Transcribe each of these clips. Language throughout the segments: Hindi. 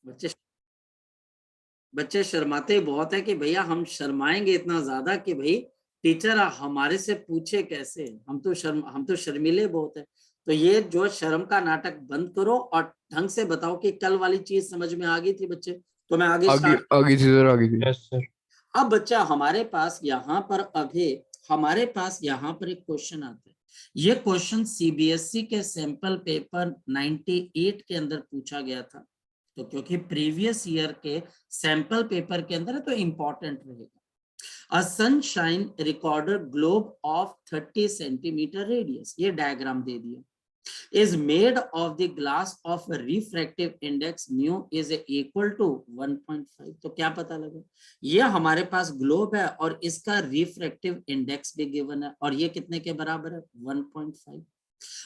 बच्चे बच्चे शर्माते बहुत है कि भैया हम शर्माएंगे इतना ज्यादा कि भाई टीचर हमारे से पूछे कैसे, हम तो शर्मीले बहुत है। तो ये जो शर्म का नाटक बंद करो और ढंग से बताओ कि कल वाली चीज समझ में आ गई थी बच्चे। तो मैं आगे आगे स्टार्ट। आगे थी सर, आगे थी। Yes sir. अब बच्चा हमारे पास यहाँ पर एक क्वेश्चन आता है। ये क्वेश्चन सीबीएसई के सैंपल पेपर 98 के अंदर पूछा गया था। तो क्योंकि प्रीवियस ईयर के सैंपल पेपर के अंदर है तो इंपॉर्टेंट रहेगा। A sunshine recorder globe of 30 centimetre radius, ये डायग्राम दे दिया, is made of the glass of a refractive index mu is equal to 1.5। तो क्या पता लगा, ये हमारे पास ग्लोब है और इसका रिफ्रैक्टिव इंडेक्स भी गिवन है और ये कितने के बराबर है 1.5।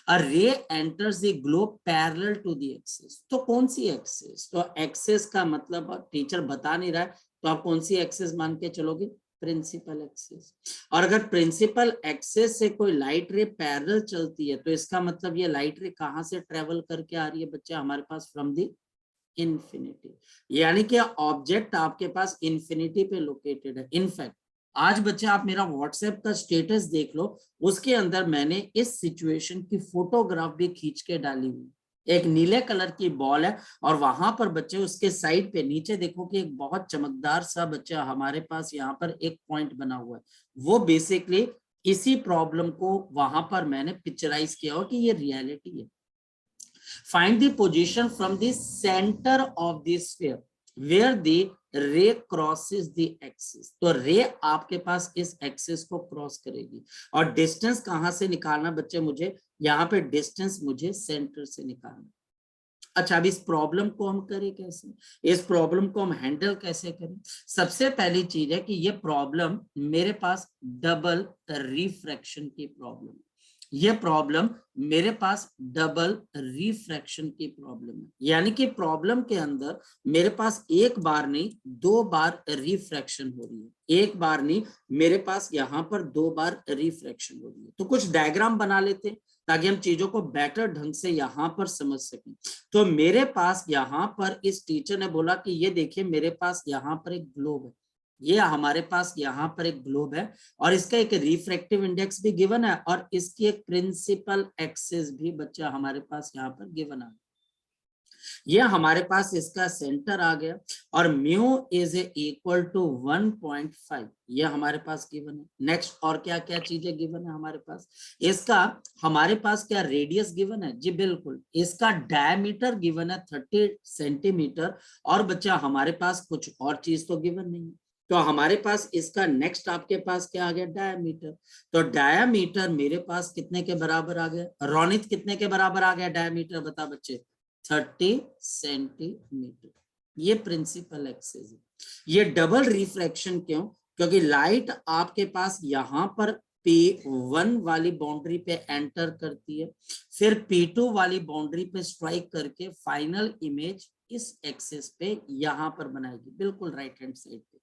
A ray enters the globe parallel to the axis। तो कौन सी एक्सिस, तो एक्सिस का मतलब टीचर बता नहीं रहा है तो आप कौन सी एक्सिस मान के चलोगे, प्रिंसिपल एक्सिस। और अगर प्रिंसिपल एक्सिस से कोई लाइट रे पैरेलल चलती है तो इसका मतलब ये लाइट रे कहां से ट्रेवल करके आ रही है बच्चे हमारे पास, फ्रॉम द इंफिनिटी। यानी कि ऑब्जेक्ट आपके पास इंफिनिटी पे लोकेटेड है। इनफैक्ट आज बच्चे आप मेरा व्हाट्सएप का स्टेटस देख लो, उसके अंदर मैंने इस सिचुएशन की फोटोग्राफ भी खींच के डाली हुई। एक नीले कलर की बॉल है और वहां पर बच्चे उसके साइड पे नीचे देखो कि एक बहुत चमकदार सा बच्चा हमारे पास यहाँ पर एक पॉइंट बना हुआ है। वो बेसिकली इसी प्रॉब्लम को वहां पर मैंने पिक्चराइज किया हो कि ये रियलिटी है। Find the position from the center of the sphere where the ray crosses the axis। तो रे आपके पास इस एक्सिस को क्रॉस करेगी और डिस्टेंस कहां से निकालना बच्चे मुझे, यहाँ पे डिस्टेंस मुझे सेंटर से निकालना। अच्छा, अब इस प्रॉब्लम को हम करें कैसे, इस प्रॉब्लम को हम हैंडल कैसे करें। सबसे पहली चीज है कि ये प्रॉब्लम मेरे पास डबल रिफ्रैक्शन की प्रॉब्लम, ये प्रॉब्लम मेरे पास डबल रिफ्रैक्शन की प्रॉब्लम है। यानी कि प्रॉब्लम के अंदर मेरे पास एक बार नहीं दो बार रिफ्रैक्शन हो रही है, एक बार नहीं मेरे पास यहाँ पर दो बार रिफ्रैक्शन हो रही है। तो कुछ डायग्राम बना लेते हैं ताकि हम चीजों को बेटर ढंग से यहाँ पर समझ सकें। तो मेरे पास यहाँ पर इस टीचर ने बोला कि ये देखिए मेरे पास यहाँ पर एक ग्लोब है, ये हमारे पास यहाँ पर एक ग्लोब है और इसका एक रिफ्रैक्टिव इंडेक्स भी गिवन है और इसकी एक प्रिंसिपल एक्सिस भी बच्चा हमारे पास यहाँ पर गिवन है। ये हमारे पास इसका सेंटर आ गया और म्यू इज इक्वल टू 1.5, ये हमारे पास गिवन है। नेक्स्ट और क्या क्या चीजें गिवन है हमारे पास, इसका हमारे पास क्या रेडियस गिवन है, जी बिल्कुल, इसका डायमीटर गिवन है 30 सेंटीमीटर और बच्चा हमारे पास कुछ और चीज तो गिवन नहीं है। तो हमारे पास इसका नेक्स्ट आपके पास क्या आ गया, डायमीटर। तो डायमीटर मेरे पास कितने के बराबर आ गया, रोनित कितने के बराबर आ गया डायमीटर, बता बच्चे, 30 सेंटीमीटर। ये प्रिंसिपल एक्सिस है। ये डबल रिफ्रैक्शन क्यों, क्योंकि लाइट आपके पास यहां पर P1 वाली बाउंड्री पे एंटर करती है, फिर P2 वाली बाउंड्री पे स्ट्राइक करके फाइनल इमेज इस एक्सिस पे यहां पर बनाएगी, बिल्कुल राइट हैंड साइड पे।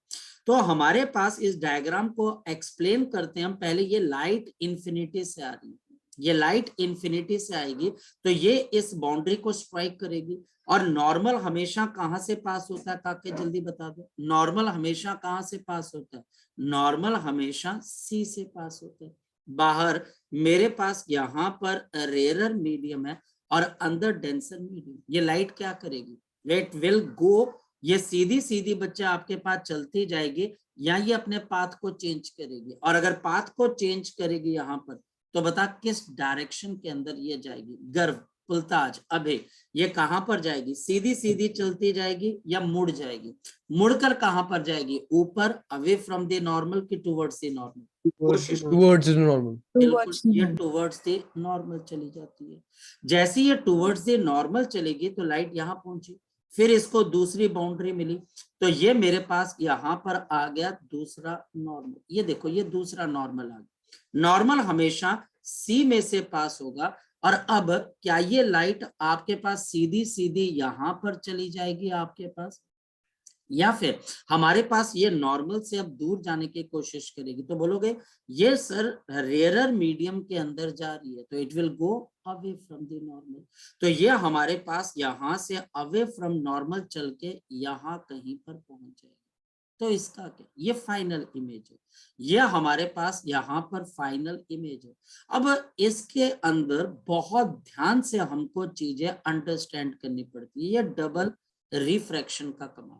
तो हमारे पास इस डायग्राम को एक्सप्लेन करते हैं हम। पहले ये लाइट इंफिनिटी से आ रही है, ये लाइट इंफिनिटी से आएगी तो ये इस बाउंड्री को स्ट्राइक करेगी और नॉर्मल हमेशा कहां से पास होता है, काके जल्दी बता दो, नॉर्मल हमेशा कहां से पास होता है, नॉर्मल हमेशा सी से पास होता है। बाहर मेरे पास यहाँ पर रेयर मीडियम है और अंदर डेंसर मीडियम। ये लाइट क्या करेगी, इट विल गो, ये सीधी सीधी बच्चा आपके पास चलती जाएगी या ये अपने पाथ को चेंज करेगी, और अगर पाथ को चेंज करेगी यहाँ पर तो बता किस डायरेक्शन के अंदर ये जाएगी, गर्व, पुलताज, अभे, ये कहां पर जाएगी, सीधी सीधी चलती जाएगी या मुड़ जाएगी, मुड़कर कहां पर जाएगी, ऊपर, अवे फ्रॉम द नॉर्मल की टुवर्ड्स द नॉर्मल, कोशिश टुवर्ड्स नॉर्मल, बिल्कुल, ये टुवर्ड्स द नॉर्मल चली जाती है। जैसे ये टुवर्ड्स द नॉर्मल चलेगी तो लाइट यहाँ पहुंची, फिर इसको दूसरी बाउंड्री मिली तो ये मेरे पास यहाँ पर आ गया दूसरा नॉर्मल। ये देखो ये दूसरा नॉर्मल आ गया। नॉर्मल हमेशा सी में से पास होगा और अब क्या ये लाइट आपके पास सीधी सीधी यहां पर चली जाएगी आपके पास, या फिर हमारे पास ये नॉर्मल से अब दूर जाने की कोशिश करेगी, तो बोलोगे ये सर रेयरर मीडियम के अंदर जा रही है, तो it will go away from the normal. तो ये हमारे पास यहाँ से अवे फ्रॉम नॉर्मल चल के यहाँ कहीं पर पहुंच जाएगा। तो इसका क्या, ये फाइनल इमेज है, ये हमारे पास यहाँ पर फाइनल इमेज है। अब इसके अंदर बहुत ध्यान से हमको चीजें अंडरस्टैंड करनी पड़ती है। ये डबल रिफ्रैक्शन का कमाल,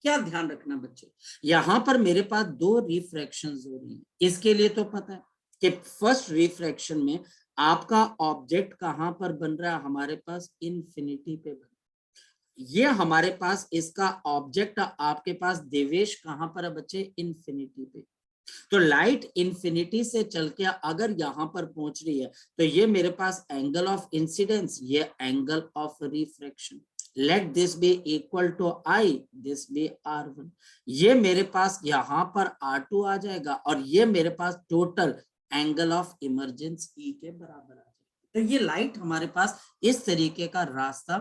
क्या ध्यान रखना बच्चे, यहां पर मेरे पास दो रिफ्रैक्शंस हो रही हैं। इसके लिए तो पता है कि फर्स्ट रिफ्रैक्शन में आपका ऑब्जेक्ट कहां पर बन रहा है, हमारे पास इन्फिनिटी पे बन रहा है। ये हमारे पास इसका ऑब्जेक्ट आपके पास देवेश कहां पर है बच्चे, इन्फिनिटी पे। तो लाइट इन्फिनिटी से चल के अगर यहां पर पहुंच रही है, तो ये मेरे पास एंगल ऑफ इंसिडेंस, ये angle of refraction. Let this be equal to I, this be R1। ये मेरे पास यहां पर R2 आ जाएगा, और ये मेरे पास total angle of emergence E के बराबर आ जाएगा। तो ये लाइट हमारे पास इस तरीके का रास्ता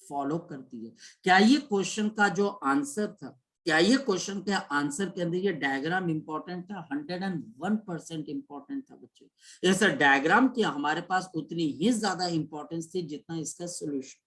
फॉलो करती है। क्या ये क्वेश्चन का जो आंसर था, क्या ये क्वेश्चन के आंसर के अंदर ये डायग्राम इंपॉर्टेंट था? 101% इंपॉर्टेंट था बच्चे। इस डायग्राम की हमारे पास उतनी ही ज्यादा इंपॉर्टेंस थी जितना इसका सॉल्यूशन।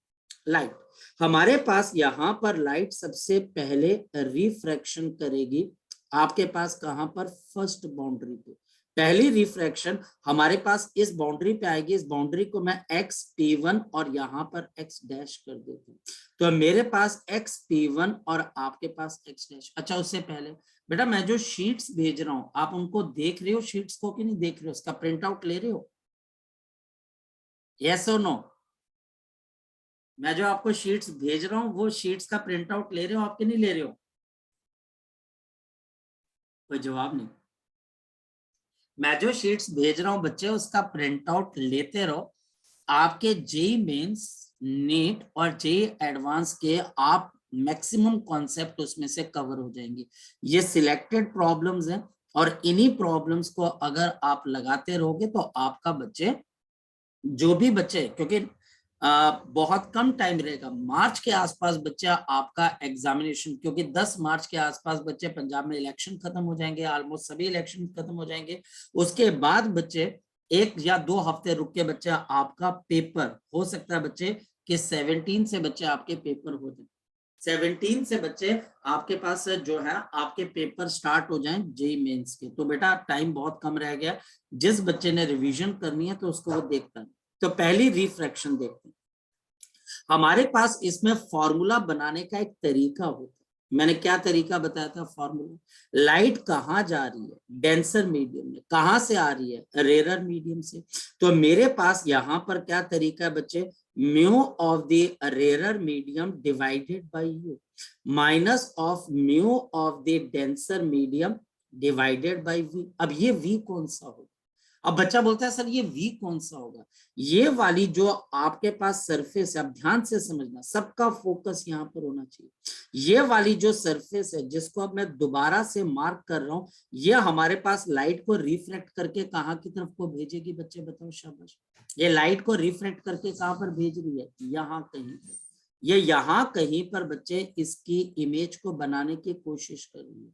लाइट हमारे पास यहाँ पर लाइट सबसे पहले रिफ्रैक्शन करेगी आपके पास कहां पर, फर्स्ट बाउंड्री पे। पहली रिफ्रैक्शन हमारे पास इस बाउंड्री पे आएगी। इस बाउंड्री को मैं XP1 और यहाँ पर X डैश कर देता हूँ, तो मेरे पास XP1 और आपके पास X डैश। अच्छा उससे पहले बेटा मैं जो शीट्स भेज रहा हूँ आप उनको देख रहे हो, शीट्स को कि नहीं देख रहे हो, उसका प्रिंट आउट ले रहे हो, यस और नो? मैं जो आपको शीट्स भेज रहा हूँ वो शीट्स का प्रिंट आउट ले रहे हो आपके, नहीं ले रहे हो? कोई जवाब नहीं। मैं जो शीट्स भेज रहा हूँ बच्चे उसका प्रिंट आउट लेते रहो। आपके जेई मेंस, नीट और जेई एडवांस के आप मैक्सिमम कॉन्सेप्ट उसमें से कवर हो जाएंगे। ये सिलेक्टेड प्रॉब्लम्स हैं, और इन्हीं प्रॉब्लम्स को अगर आप लगाते रहोगे तो आपका बच्चे, जो भी बच्चे, क्योंकि बहुत कम टाइम रहेगा, मार्च के आसपास बच्चा आपका एग्जामिनेशन, क्योंकि 10 मार्च के आसपास बच्चे पंजाब में इलेक्शन खत्म हो जाएंगे, ऑलमोस्ट सभी इलेक्शन खत्म हो जाएंगे। उसके बाद बच्चे 1 या 2 हफ्ते रुक के बच्चा आपका पेपर हो सकता है बच्चे कि 17 से बच्चे आपके पेपर हो जाए, 17 से बच्चे आपके पास जो है आपके पेपर स्टार्ट हो जाएं जेई मेंस के। तो बेटा टाइम बहुत कम रह गया, जिस बच्चे ने रिवीजन करनी है तो उसको वो देखता है। तो पहली रिफ्रैक्शन देखते हैं। हमारे पास इसमें फॉर्मूला बनाने का एक तरीका होता है। मैंने क्या तरीका बताया था? फॉर्मूला, लाइट कहाँ जा रही है, डेंसर मीडियम में, कहां से आ रही है, रेरर मीडियम से। तो मेरे पास यहाँ पर क्या तरीका है बच्चे, mu of the rarer medium divided by U minus of mu of the denser medium divided by V. अब ये वी कौन सा होगा? अब बच्चा बोलता है सर ये वी कौन सा होगा? ये वाली जो आपके पास सरफेस है, अब ध्यान से समझना, सबका फोकस यहाँ पर होना चाहिए। ये वाली जो सरफेस है जिसको अब मैं दोबारा से मार्क कर रहा हूं, ये हमारे पास लाइट को रिफ्लेक्ट करके कहाँ की तरफ को भेजेगी बच्चे, बताओ शाबाश। ये लाइट को रिफ्लेक्ट करके कहाँ पर भेज रही है? यहाँ कहीं। ये यहाँ कहीं पर बच्चे इसकी इमेज को बनाने की कोशिश कर रही है।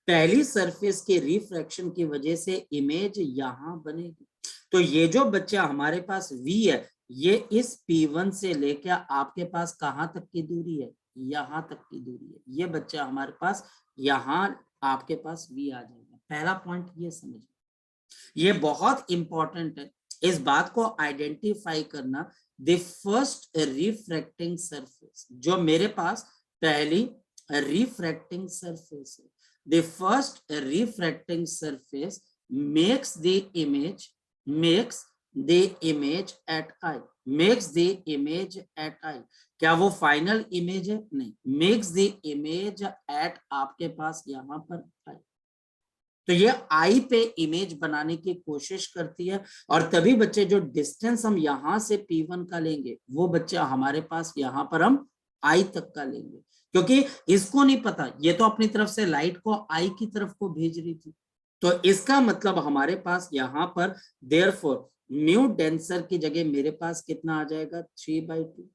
पहली सरफेस के रिफ्रैक्शन की वजह से इमेज यहाँ बनेगी। तो ये जो बच्चा हमारे पास V है, ये इस P1 से लेकर आपके पास कहाँ तक की दूरी है? यहाँ तक की दूरी है। ये बच्चा हमारे पास यहाँ आपके पास V आ जाएगा। पहला पॉइंट ये समझ, ये बहुत इंपॉर्टेंट है इस बात को आइडेंटिफाई करना। द फर्स्ट रिफ्रैक्टिंग सरफेस, जो मेरे पास पहली रिफ्रैक्टिंग सरफेस है, the first refracting surface makes the image at I, makes the image at I। क्या वो फाइनल इमेज है? नहीं, makes the image at आपके पास यहाँ पर I। तो ये आई पे इमेज बनाने की कोशिश करती है, और तभी बच्चे जो डिस्टेंस हम यहाँ से P1 का लेंगे वो बच्चे हमारे पास यहाँ पर हम आई तक का लेंगे, क्योंकि इसको नहीं पता, ये तो अपनी तरफ से लाइट को आई की तरफ को भेज रही थी। तो इसका मतलब हमारे पास यहाँ पर देयरफॉर म्यू डेंसर की जगह मेरे पास कितना आ जाएगा, 3/2।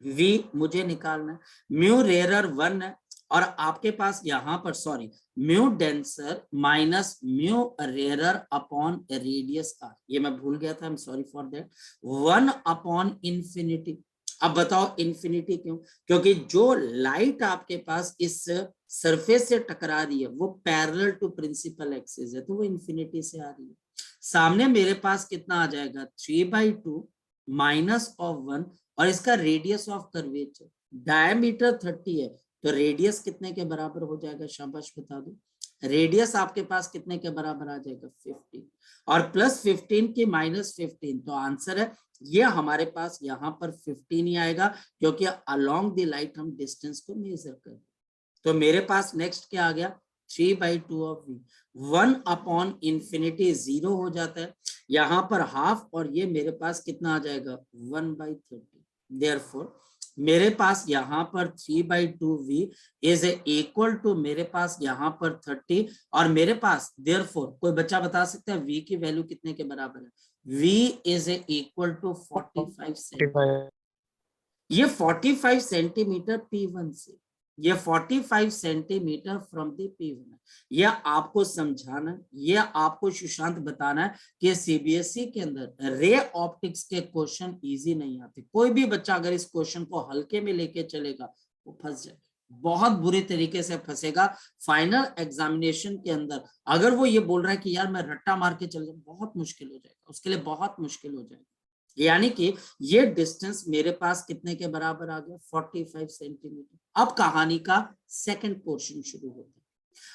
वी मुझे निकालना है, म्यू रेयरर 1 है, और आपके पास यहाँ पर sorry mu denser minus mu rarer upon radius R, ये मैं भूल गया था, I am sorry for that, 1 upon infinity. अब बताओ इंफिनिटी क्यों? क्योंकि जो लाइट आपके पास इस सरफेस से टकरा रही है वो पैरेलल टू प्रिंसिपल एक्सिस है, तो वो इंफिनिटी से आ रही है। सामने मेरे पास कितना आ जाएगा 3/2 माइनस ऑफ 1, और इसका रेडियस ऑफ कर्वेचर डायमीटर 30 है, तो रेडियस कितने के बराबर हो जाएगा? शाबाश बता दो। रेडियस आपके पास कितने के बराबर आ जाएगा? 15, और प्लस 15 की माइनस 15, तो आंसर है ये हमारे पास यहाँ पर 15 ही आएगा, क्योंकि अलोंग द लाइट हम डिस्टेंस को मेजर कर रहे हैं। तो मेरे पास नेक्स्ट क्या आ गया? 3/2 ऑफ v, 1 अपॉन इंफिनिटी 0 हो जाता है, यहाँ पर हाफ, और ये मेरे पास कितना आ जाएगा? 1/30। देयरफॉर मेरे पास यहाँ पर 3/2v इज इक्वल टू मेरे पास यहाँ पर 30, और मेरे पास देयरफॉर कोई बच्चा बता सकता है v की वैल्यू कितने के बराबर है? v is equal to 45 centimetre. ये 45 सेंटीमीटर P1 से, ये 45 सेंटीमीटर फ्रॉम द P1 है। यह आपको समझाना, यह आपको सुशांत बताना है कि सीबीएसई के अंदर रे ऑप्टिक्स के क्वेश्चन इजी नहीं आते। कोई भी बच्चा अगर इस क्वेश्चन को हल्के में लेके चलेगा वो फंस जाएगा, बहुत बुरी तरीके से फंसेगा। फाइनल एग्जामिनेशन के अंदर अगर वो ये बोल रहा है कि यार मैं रट्टा मार के चल जाऊं, बहुत मुश्किल हो जाएगा, उसके लिए बहुत मुश्किल हो जाएगा। यानी कि ये डिस्टेंस मेरे पास कितने के बराबर आ गया? 45 सेंटीमीटर। अब कहानी का सेकंड पोर्शन शुरू होता है।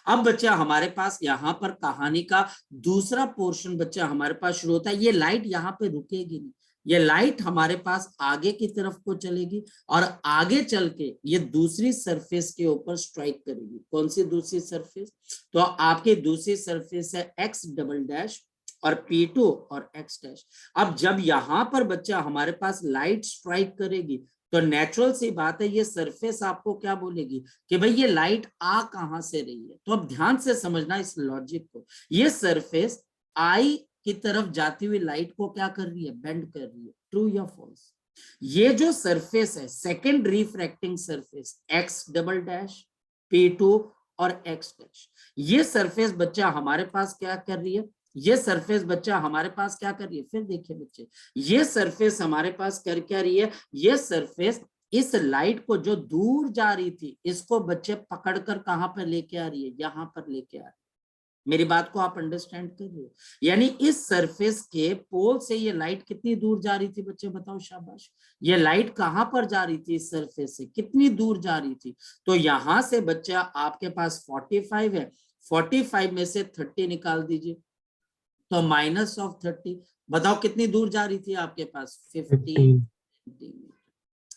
अब बच्चा हमारे पास यहाँ पर कहानी का दूसरा पोर्शन बच्चा हमारे पास शुरू होता है। ये लाइट यहाँ पे रुकेगी नहीं, ये लाइट हमारे पास आगे की तरफ को चलेगी, और आगे चल के ये दूसरी सरफेस के ऊपर स्ट्राइक करेगी। कौन सी दूसरी सरफेस? तो आपकी दूसरी सरफेस है एक्स डबल डैश और P2 और X डैश। अब जब यहां पर बच्चा हमारे पास लाइट स्ट्राइक करेगी, तो नेचुरल सी बात है ये सरफेस आपको क्या बोलेगी कि भाई ये लाइट आ कहां से रही है। तो अब ध्यान से समझना इस लॉजिक को, ये सरफेस आई की तरफ जाती हुई लाइट को क्या कर रही है? बेंड कर रही है। ट्रू या फॉल्स? ये जो सरफेस है second refracting surface X double dash P2 और X डैश, ये सरफेस बच्चा हमारे पास क्या कर रही है? ये सरफेस बच्चा हमारे पास क्या कर रही है? फिर देखिए बच्चे, ये सरफेस हमारे पास कर क्या रही है? ये सरफेस इस लाइट को जो दूर जा रही थी इसको बच्चे पकड़कर कहां पर लेके आ रही है? यहां पर लेके आ रही है। मेरी बात को आप अंडरस्टैंड कर रहे हो? यानी इस सरफेस के पोल से ये लाइट कितनी दूर जा रही थी बच्चे? बताओ शाबाश। ये लाइट कहां पर जा रही थी? इस सरफेस से कितनी दूर जा रही थी? तो यहां से बच्चा आपके पास 45 है, 45 में से 30 निकाल दीजिए, तो माइनस ऑफ 30। बताओ कितनी दूर जा रही थी आपके पास? 15 सेंटीमीटर।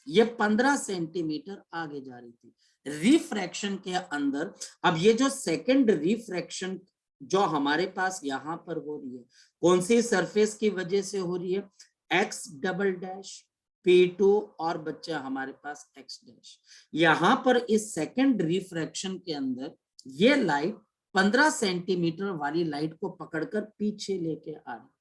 ये 15 सेंटीमीटर आगे जा रही थी रिफ्रैक्शन के अंदर। अब ये जो सेकंड रिफ्रैक्शन जो हमारे पास यहां पर हो रही है, कौन सी सरफेस की वजह से हो रही है? एक्स डबल डैश P2 और बच्चा हमारे पास X डैश। यहां पर इस सेकंड रिफ्रैक्शन के अंदर ये लाइट 15 सेंटीमीटर वाली लाइट को पकड़कर पीछे लेके आ रही है।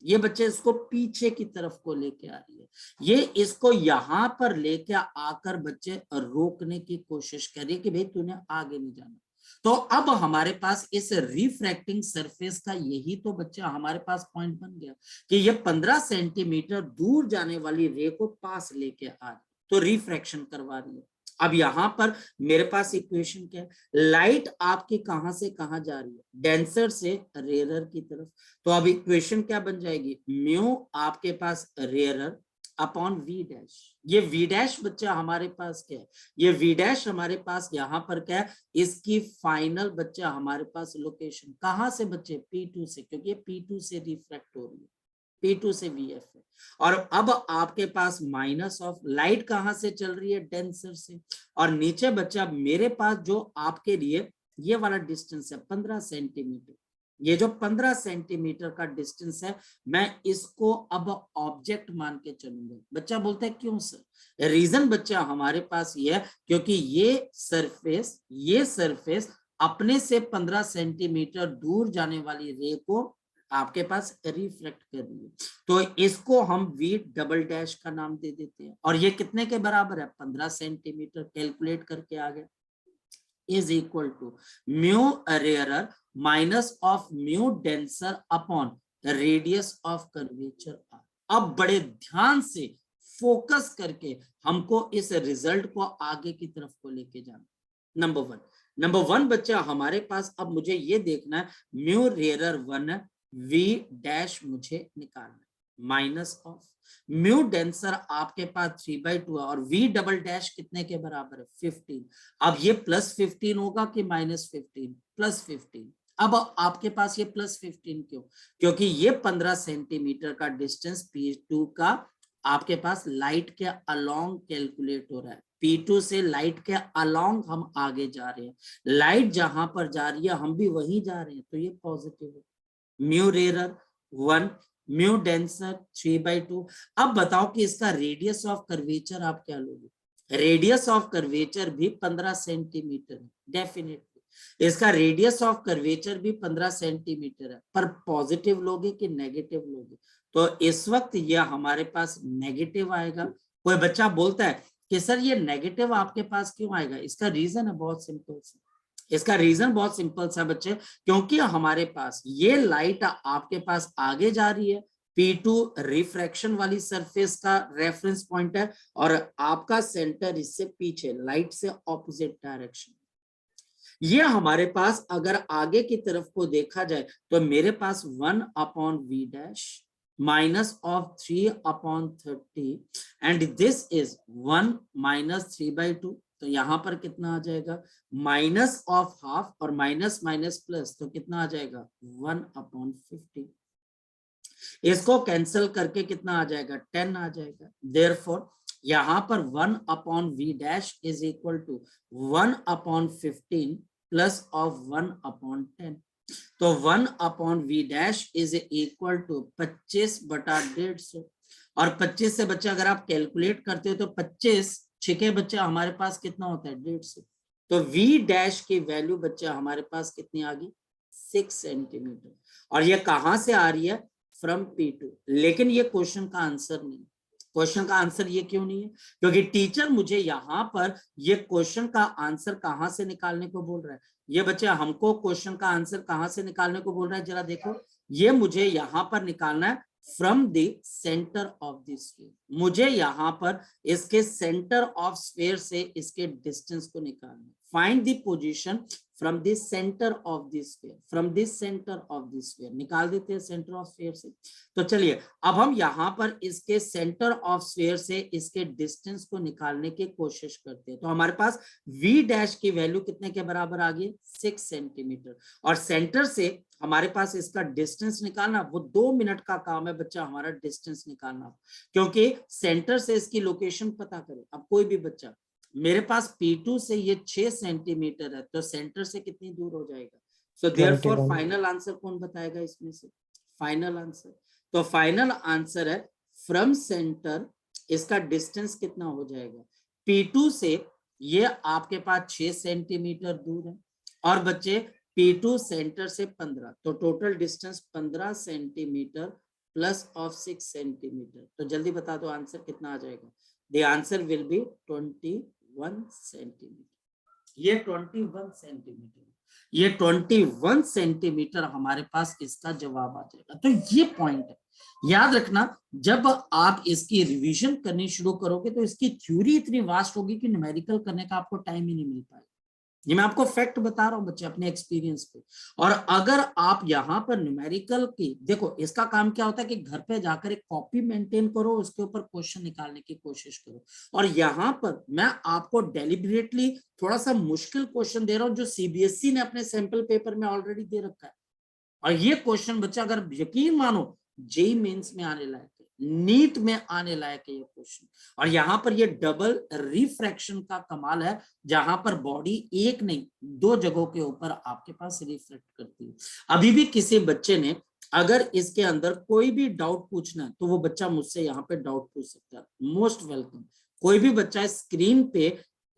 ये बच्चे इसको पीछे की तरफ को लेके आ रही है, ये इसको यहां पर लेके आकर बच्चे रोकने की कोशिश कर रही है कि भाई तूने आगे नहीं जाना। तो अब हमारे पास इस रिफ्रैक्टिंग सरफेस का यही तो बच्चा हमारे पास पॉइंट बन गया कि ये 15 सेंटीमीटर दूर जाने वाली रे को पास लेके आ रही, तो रिफ्रैक्शन करवा रही है। अब यहां पर मेरे पास इक्वेशन क्या है? लाइट आपकी कहां से कहां जा रही है? डेंसर से रेयरर की तरफ। तो अब इक्वेशन क्या बन जाएगी? म्यू आपके पास रेयरर अपॉन वी डैश। ये वी डैश बच्चा हमारे पास क्या है? ये वी डैश हमारे पास यहाँ पर क्या है? इसकी फाइनल बच्चा हमारे पास लोकेशन कहां से बच्चे? P2 से, क्योंकि ये P2 से रिफ्रैक्ट हो रही है, P2 से VF है। और अब आपके पास माइनस ऑफ लाइट कहां से चल रही है? डेंसर से। और नीचे बच्चा मेरे पास जो आपके लिए ये वाला डिस्टेंस है 15 सेंटीमीटर, ये जो 15 सेंटीमीटर का डिस्टेंस है, मैं इसको अब ऑब्जेक्ट मान के चलूंगा। बच्चा बोलता है क्यों सर? रीजन बच्चा हमारे पास ये है क्योंकि ये सरफेस अपने से 15 सेंटीमीटर दूर जाने वाली रे को आपके पास रिफ्लेक्ट कर रही है, तो इसको हम वी डबल डैश का नाम दे देते हैं। और ये कितने के बराबर है? 15 सेंटीमीटर। कैलकुलेट करके आ गया। Is equal to mu rarer minus of mu denser upon radius of curvature R. अब बड़े ध्यान से फोकस करके हमको इस रिजल्ट को आगे की तरफ को लेके जाना। नंबर वन बच्चा हमारे पास, अब मुझे ये देखना है म्यू रेयरर 1 है, वी डैश मुझे निकालना है माइनस ऑफ म्यू डेंसर आपके पास 3/2 है और वी डबल डैश कितने के बराबर है 15। अब ये +15 होगा कि -15? +15। अब आपके पास ये +15 क्यों? क्योंकि ये 15 सेंटीमीटर का डिस्टेंस P2 का आपके पास लाइट के अलोंग कैलकुलेट हो रहा है। P2 से लाइट के अलोंग हम आगे जा रहे हैं, लाइट जहां पर जा रही है हम भी वहीं जा रहे हैं, तो ये पॉजिटिव है। Mu rarer 1, mu denser 3/2। अब बताओ कि इसका रेडियस ऑफ कर्वेचर आप क्या लोगे? रेडियस ऑफ कर्वेचर भी 15 सेंटीमीटर है डेफिनेटली, इसका रेडियस ऑफ कर्वेचर भी 15 सेंटीमीटर है, पर पॉजिटिव लोगे कि नेगेटिव लोगे? तो इस वक्त यह हमारे पास नेगेटिव आएगा। कोई बच्चा बोलता है कि सर ये नेगेटिव आपके पास क्यों आएगा? इसका रीजन है बहुत सिंपल सा, इसका रीजन बहुत सिंपल सा बच्चे, क्योंकि हमारे पास ये लाइट आपके पास आगे जा रही है, P2 रिफ्रैक्शन वाली सरफेस का रेफरेंस पॉइंट है और आपका सेंटर इससे पीछे लाइट से ऑपोजिट डायरेक्शन। ये हमारे पास अगर आगे की तरफ को देखा जाए तो मेरे पास 1/v dash minus of 3/30 and this is 1 - 3/2। तो यहां पर कितना आ जाएगा? माइनस ऑफ हाफ और माइनस माइनस प्लस, तो कितना आ जाएगा 1/50। इसको कैंसिल करके कितना आ जाएगा 10 आ जाएगा। देयरफॉर यहां पर 1/v dash is equal to 1/15 plus of 1/10। तो 1/v dash is equal to 25/150। और 25 से बच्चे अगर आप कैलकुलेट करते हो तो 25 छिके बच्चे हमारे पास कितना होता है 150। तो v डैश की वैल्यू बच्चे हमारे पास कितनी आ गई 6 सेंटीमीटर। और ये कहां से आ रही है? From P2। लेकिन ये क्वेश्चन का आंसर नहीं। क्वेश्चन का आंसर ये क्यों नहीं है? क्योंकि टीचर मुझे यहाँ पर ये क्वेश्चन का आंसर कहां से निकालने को बोल रहा है। ये बच्चे हमको क्वेश्चन का आंसर कहां से निकालने को बोल रहा है, जरा देखो। ये मुझे यहाँ पर निकालना है from the centre of the sphere. मुझे यहाँ पर इसके सेंटर ऑफ स्फीयर से इसके डिस्टेंस को निकालना है। Find the position from the centre of the sphere, from the centre of the sphere निकाल देते हैं सेंटर ऑफ स्फीयर से। तो चलिए अब हम यहाँ पर इसके सेंटर ऑफ स्फीयर से इसके डिस्टेंस को निकालने की कोशिश करते हैं। तो हमारे पास v डैश की वैल्यू कितने के बराबर आ गई 6 सेंटीमीटर और सेंटर से हमारे पास इसका डिस्टेंस निकालना वो 2 मिनट का काम है बच्चा हमारा डिस्टेंस निकालना, क्योंकि सेंटर से इसकी लोकेशन पता करें। अब कोई भी बच्चा, मेरे पास P2 से ये 6 सेंटीमीटर है, तो सेंटर से कितनी दूर हो जाएगा? सो देयरफॉर फाइनल आंसर कौन बताएगा इसमें से? फाइनल आंसर, तो फाइनल आंसर है फ्रॉम सेंटर इसका डिस्टेंस कितना हो जाएगा? P2 से ये आपके पास 6 सेंटीमीटर दूर है और बच्चे P2 सेंटर से 15, तो total distance 15 centimetre plus of 6 centimetre. तो जल्दी बता दो आंसर कितना आ जाएगा? The answer will be 21 centimetre. ये 21 सेंटीमीटर, ये 21 सेंटीमीटर हमारे पास इसका जवाब आ जाएगा। तो ये पॉइंट है, याद रखना। जब आप इसकी रिवीजन करनी शुरू करोगे तो इसकी थ्योरी इतनी वास्ट होगी कि न्यूमेरिकल करने का आपको टाइम ही नहीं मिल पाएगा। ये मैं आपको फैक्ट बता रहा हूं बच्चे अपने एक्सपीरियंस पे। और अगर आप यहाँ पर न्यूमेरिकल की देखो, इसका काम क्या होता है कि घर पे जाकर एक कॉपी मेंटेन करो, उसके ऊपर क्वेश्चन निकालने की कोशिश करो। और यहाँ पर मैं आपको डेलिबरेटली थोड़ा सा मुश्किल क्वेश्चन दे रहा हूँ जो सीबीएसई ने अपने सैंपल पेपर में ऑलरेडी दे रखा है। और ये क्वेश्चन बच्चा अगर यकीन मानो जेईई मेंस में आने लायक है, नीट में आने लायक है ये क्वेश्चन। और यहाँ पर ये डबल रिफ्रैक्शन का कमाल है, जहां पर बॉडी एक नहीं 2 जगहों के ऊपर आपके पास रिफ्लेक्ट करती है। अभी भी किसी बच्चे ने अगर इसके अंदर कोई भी डाउट पूछना है तो वो बच्चा मुझसे यहाँ पे डाउट पूछ सकता है, मोस्ट वेलकम। कोई भी बच्चा स्क्रीन पे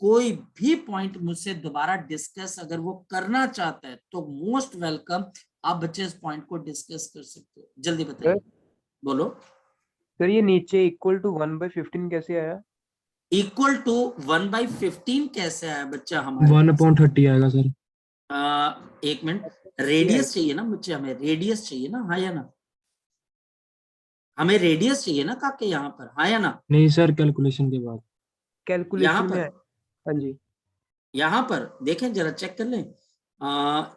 कोई भी पॉइंट मुझसे दोबारा डिस्कस अगर वो करना चाहता है तो मोस्ट वेलकम, आप बच्चे इस पॉइंट को डिस्कस कर सकते हो। जल्दी बताइए, बोलो सर। ये नीचे इक्वल टू 1/15 कैसे आया? इक्वल टू 1/15 कैसे आया बच्चा हमारे 1/30 आएगा सर। एक मिनट, रेडियस चाहिए ना बच्चे, हमें रेडियस चाहिए ना, हाँ या ना, हमें रेडियस चाहिए ना काके यहाँ पर, हाँ या ना। नहीं सर, कैलकुलेशन के बाद। यहाँ कैलकुलेशन में है। पर, हाँ जी, यहाँ पर देखें जरा, चेक कर लें,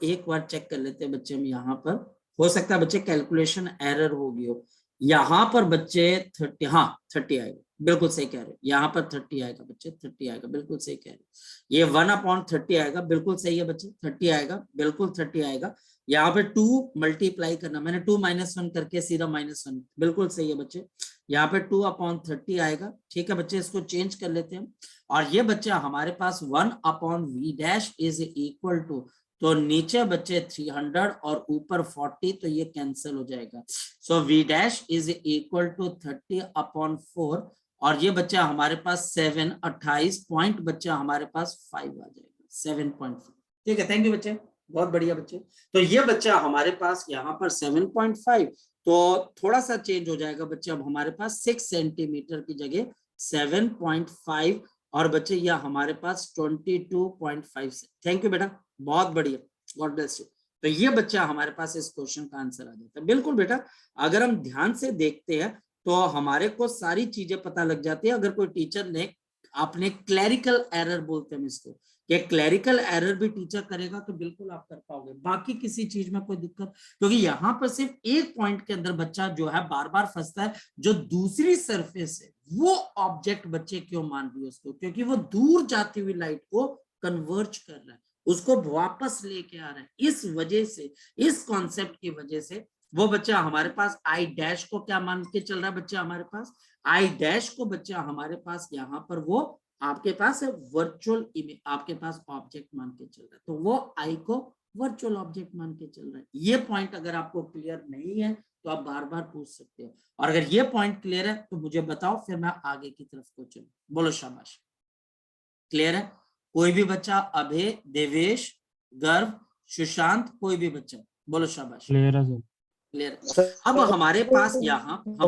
एक बार चेक कर लेते हैं बच्चे हम। यहाँ पर हो सकता है बच्चे कैलकुलेशन एरर होगी हो। यहाँ पर बच्चे 30, हाँ 30 आएगा, बिल्कुल सही कह रहे हो। यहाँ पर 30 आएगा बच्चे, 30 आएगा, बिल्कुल सही कह रहे हो। ये 1/30 आएगा, बिल्कुल सही है बच्चे, 30 आएगा, बिल्कुल 30 आएगा। यहाँ पे 2 मल्टीप्लाई करना, मैंने 2 -1 करके सीधा -1, बिल्कुल सही है बच्चे। यहाँ पे 2/30 आएगा, ठीक है बच्चे, इसको चेंज कर लेते हैं। और ये बच्चा हमारे पास 1/v' इज इक्वल टू, तो नीचे बच्चे 300 और ऊपर 40, तो ये कैंसिल हो जाएगा। सो v' इज इक्वल टू 30/4, और ये बच्चा हमारे पास 7, 28 पॉइंट बच्चा हमारे पास 5 आ जाएगा, 7.5। ठीक है, थैंक यू बच्चे, बहुत बढ़िया बच्चे। तो ये बच्चा हमारे पास यहाँ पर 7.5, तो थोड़ा सा चेंज हो जाएगा बच्चे, अब हमारे पास 6 सेंटीमीटर की जगह 7.5, और बच्चे यह हमारे पास 22.5 से। थैंक यू बेटा, बहुत बढ़िया, गॉड ब्लेस यू। तो ये बच्चा हमारे पास इस क्वेश्चन का आंसर आ जाता है। बिल्कुल बेटा, अगर हम ध्यान से देखते हैं तो हमारे को सारी चीजें पता लग जाती है। अगर कोई टीचर ने, आपने क्लैरिकल एरर बोलते हैं इसको, कि क्लैरिकल एरर भी टीचर करेगा तो बिल्कुल आप कर पाओगे, बाकी किसी चीज में कोई दिक्कत, क्योंकि यहाँ पर सिर्फ एक पॉइंट के अंदर बच्चा जो है बार बार फंसता है, जो दूसरी सरफेस है वो ऑब्जेक्ट बच्चे क्यों मान रही है उसको, क्योंकि वो दूर जाती हुई लाइट को कन्वर्ज कर रहा है, उसको वापस लेके आ रहा है। इस वजह से, इस कॉन्सेप्ट की वजह से वो बच्चा हमारे पास आई डैश को क्या मान के चल रहा है बच्चा, हमारे पास आई डैश को बच्चा हमारे पास यहाँ पर वो आपके पास वर्चुअल इमेज, आपके पास ऑब्जेक्ट मान के चल रहा है, तो वो आई को वर्चुअल ऑब्जेक्ट मान के चल रहा है। ये पॉइंट अगर आपको क्लियर नहीं है तो आप बार बार पूछ सकते हो, और अगर ये पॉइंट क्लियर है तो मुझे बताओ, फिर मैं आगे की तरफ को चलूं। बोलो शाबाश, क्लियर है? कोई भी बच्चा, अभय, देवेश, गर्व, सुशांत, कोई भी बच्चा, बोलो शाबाश। क्लियर है सर। क्लियर। अब हमारे पास यहाँ, हाँ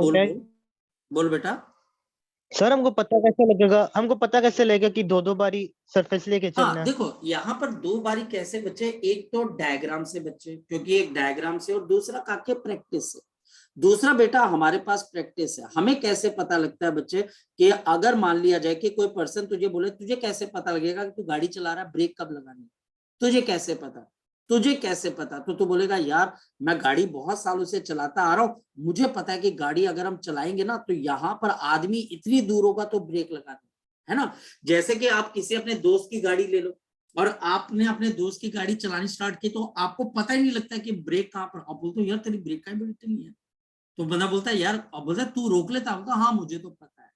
बोल बेटा। सर हमको पता कैसे लगेगा, हमको पता कैसे लगेगा कि दो दो बारी सरफेस लेके चलना हाँ है? देखो, यहाँ पर 2 बारी कैसे बच्चे, एक तो डायग्राम से बच्चे, क्योंकि एक डायग्राम से, और दूसरा काके प्रैक्टिस से। दूसरा बेटा हमारे पास प्रैक्टिस है। हमें कैसे पता लगता है बच्चे, कि अगर मान लिया जाए कि कोई पर्सन तुझे बोले, तुझे कैसे पता लगेगा कि तू गाड़ी चला रहा है, ब्रेक कब लगानी, तुझे कैसे पता, तुझे कैसे पता? तो तू बोलेगा यार मैं गाड़ी बहुत सालों से चलाता आ रहा हूँ, मुझे पता है कि गाड़ी अगर हम चलाएंगे ना तो यहाँ पर आदमी इतनी दूर होगा तो ब्रेक लगाना है ना। जैसे कि आप किसी अपने दोस्त की गाड़ी ले लो, और आपने अपने दोस्त की गाड़ी चलानी स्टार्ट की, तो आपको पता ही नहीं लगता कि ब्रेक कहाँ पर, आप बोलते हो यार तेरी ब्रेक का भी नहीं है, तो बंदा बोलता है यार, अब बोलता है तू रोक लेता होगा, हाँ मुझे तो पता है।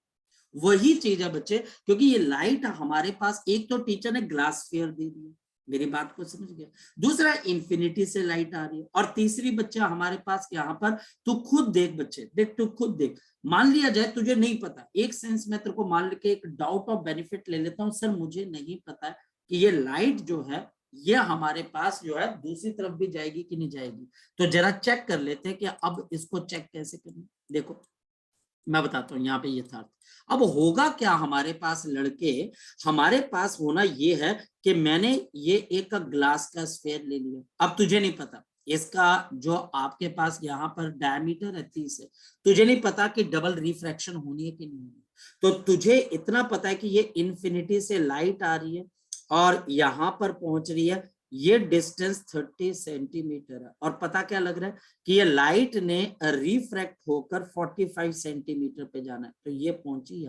वही चीज है बच्चे, क्योंकि ये लाइट हमारे पास, एक तो टीचर ने ग्लास फेयर दे दिया, मेरी बात को समझ गया, दूसरा इंफिनिटी से लाइट आ रही है, और तीसरी बच्चा हमारे पास यहाँ पर, तू खुद देख बच्चे, देख तू खुद देख, मान लिया जाए तुझे नहीं पता, एक सेंस में तेरे को मान के एक डाउट ऑफ बेनिफिट ले लेता हूँ, सर मुझे नहीं पता कि ये लाइट जो है ये हमारे पास जो है दूसरी तरफ भी जाएगी कि नहीं जाएगी, तो जरा चेक कर लेते हैं कि अब इसको चेक कैसे करना। देखो मैं बताता हूँ यहाँ पे यथार्थ। अब होगा क्या हमारे पास लड़के, हमारे पास होना ये है कि मैंने ये एक ग्लास का स्फीयर ले लिया, अब तुझे नहीं पता इसका जो आपके पास यहाँ पर डायमीटर है 30 है, तुझे नहीं पता कि डबल रिफ्रैक्शन होनी है कि नहीं होनी, तो तुझे इतना पता है कि ये इन्फिनिटी से लाइट आ रही है और यहाँ पर पहुंच रही है, ये डिस्टेंस 30 सेंटीमीटर है, और पता क्या लग रहा है कि ये लाइट ने रिफ्रैक्ट होकर 45 सेंटीमीटर पे जाना है, तो ये पहुंची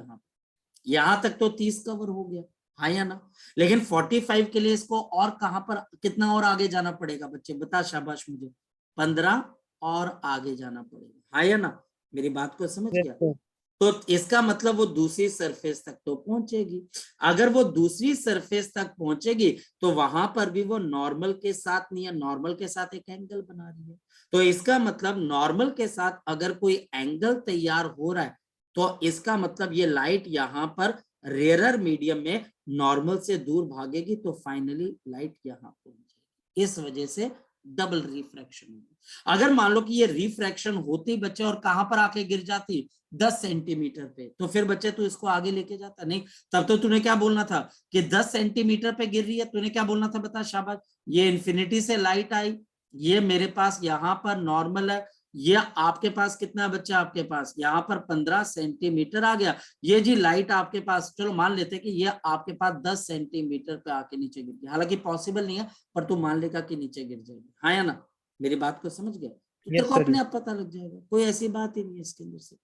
यहाँ तक तो 30 कवर हो गया, हाँ या ना। लेकिन 45 के लिए इसको और कहां पर, कितना और आगे जाना पड़ेगा बच्चे, बता शाबाश मुझे, 15 और आगे जाना पड़ेगा, हाँ या ना, मेरी बात को समझ गया। तो इसका मतलब वो दूसरी सरफेस तक तो पहुंचेगी, अगर वो दूसरी सरफेस तक पहुंचेगी तो वहां पर भी वो नॉर्मल के साथ नहीं है, नॉर्मल के साथ एक एंगल बना रही है, तो इसका मतलब नॉर्मल के साथ अगर कोई एंगल तैयार हो रहा है तो इसका मतलब ये लाइट यहाँ पर रेयरर मीडियम में नॉर्मल से दूर भागेगी, तो फाइनली लाइट यहाँ पहुंचेगी। इस वजह से डबल रिफ्रैक्शन होगी। अगर मान लो कि ये रिफ्रैक्शन होती बच्चे और कहां पर आके गिर जाती 10 सेंटीमीटर पे, तो फिर बच्चे तू इसको आगे लेके जाता नहीं। तब तो तूने क्या बोलना था कि 10 सेंटीमीटर पे गिर रही है, तूने क्या बोलना था बता शाबाश। ये इन्फिनिटी से लाइट आई, ये मेरे पास यहाँ पर नॉर्मल है, ये आपके पास कितना बच्चा, आपके पास यहाँ पर 15 सेंटीमीटर आ गया। ये जी लाइट आपके पास, चलो मान लेते कि ये आपके पास 10 सेंटीमीटर पे आके नीचे गिर गई, हालांकि पॉसिबल नहीं है पर तू मान लेगा कि नीचे गिर जाएगी, हाँ या ना, मेरी बात को समझ गया? तो तेरे यस को सर। अपने आप पता लग जाएगा, कोई ऐसी बात ही नहीं है इसके अंदर से।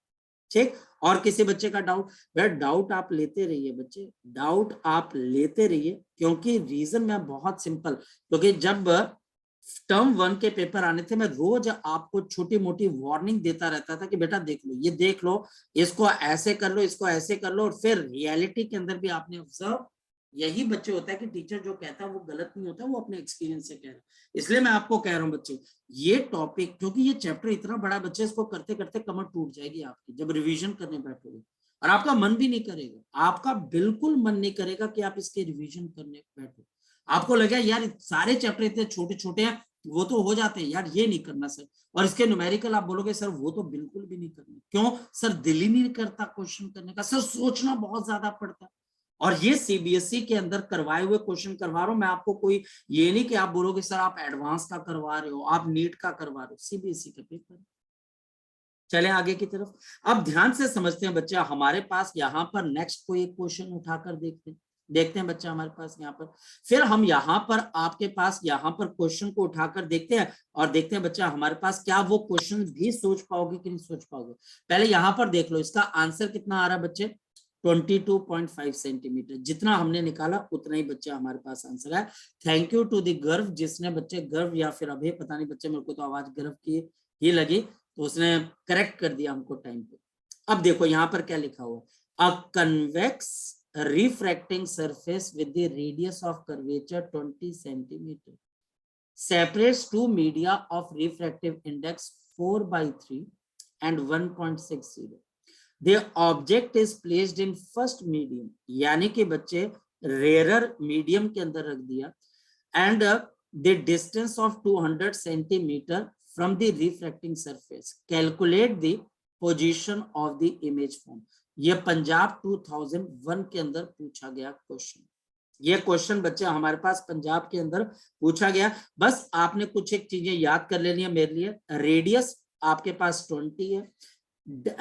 ठीक, और किसी बच्चे का डाउट? भाई डाउट आप लेते रहिए बच्चे, डाउट आप लेते रहिए, क्योंकि रीजन मैं बहुत सिंपल, क्योंकि जब टर्म 1 के पेपर आने थे मैं रोज आपको छोटी मोटी वार्निंग देता रहता था कि बेटा देख लो, ये देख लो, इसको ऐसे कर लो, इसको ऐसे कर लो, और फिर रियलिटी के अंदर भी आपने ऑब्जर्व, यही बच्चे होता है कि टीचर जो कहता है वो गलत नहीं होता, वो अपने एक्सपीरियंस से कह रहा है। इसलिए मैं आपको कह रहा हूँ बच्चे, ये टॉपिक, क्योंकि ये चैप्टर इतना बड़ा बच्चे, इसको करते करते कमर टूट जाएगी आपकी जब रिवीजन करने बैठोगे, और आपका मन भी नहीं करेगा, आपका बिल्कुल मन नहीं करेगा कि आप इसके रिवीजन करने बैठो। आपको लगेगा यार सारे चैप्टर इतने छोटे छोटे हैं, वो तो हो जाते हैं यार, ये नहीं करना सर। और इसके न्यूमेरिकल आप बोलोगे सर वो तो बिल्कुल भी नहीं करना, क्यों सर? दिल ही नहीं करता क्वेश्चन करने का, सर सोचना बहुत ज्यादा पड़ता। और ये सीबीएसई के अंदर करवाए हुए क्वेश्चन करवा रहा हूं मैं आपको, कोई ये नहीं कि आप बोलोगे सर आप एडवांस का करवा रहे हो, आप नीट का करवा रहे हो, सीबीएसई का पेपर। चले आगे की तरफ, अब ध्यान से समझते हैं बच्चा, हमारे पास यहाँ पर नेक्स्ट कोई एक क्वेश्चन उठाकर देखते हैं बच्चा हमारे पास यहाँ पर, फिर हम यहाँ पर आपके पास यहाँ पर क्वेश्चन को उठाकर देखते हैं, और देखते हैं बच्चा हमारे पास क्या वो क्वेश्चन भी सोच पाओगे कि नहीं सोच पाओगे। पहले यहाँ पर देख लो, इसका आंसर कितना आ रहा है बच्चे, 22.5 सेंटीमीटर, जितना हमने निकाला उतना ही बच्चा हमारे पास आंसर है। थैंक यू टू द गर्व, जिसने बच्चे गर्व या फिर अभय, पता नहीं बच्चे, मेरे को तो आवाज गर्व की ही लगी, तो उसने करेक्ट कर दिया हमको टाइम पे। अब देखो यहाँ पर क्या लिखा हुआ, अ convex refracting surface with the radius of curvature 20 centimeter separates two media of refractive index 4/3 and 1.60. The object is placed in first medium, यानी कि बच्चे रेयर मीडियम के अंदर रख दिया, and the distance of 200 centimeter from the refracting surface. Calculate the position of the image form. ये पंजाब 2001 के अंदर पूछा गया क्वेश्चन, ये क्वेश्चन बच्चे हमारे पास पंजाब के अंदर पूछा गया। बस आपने कुछ एक चीजें याद कर लेनी है मेरे लिए, रेडियस आपके पास 20 है,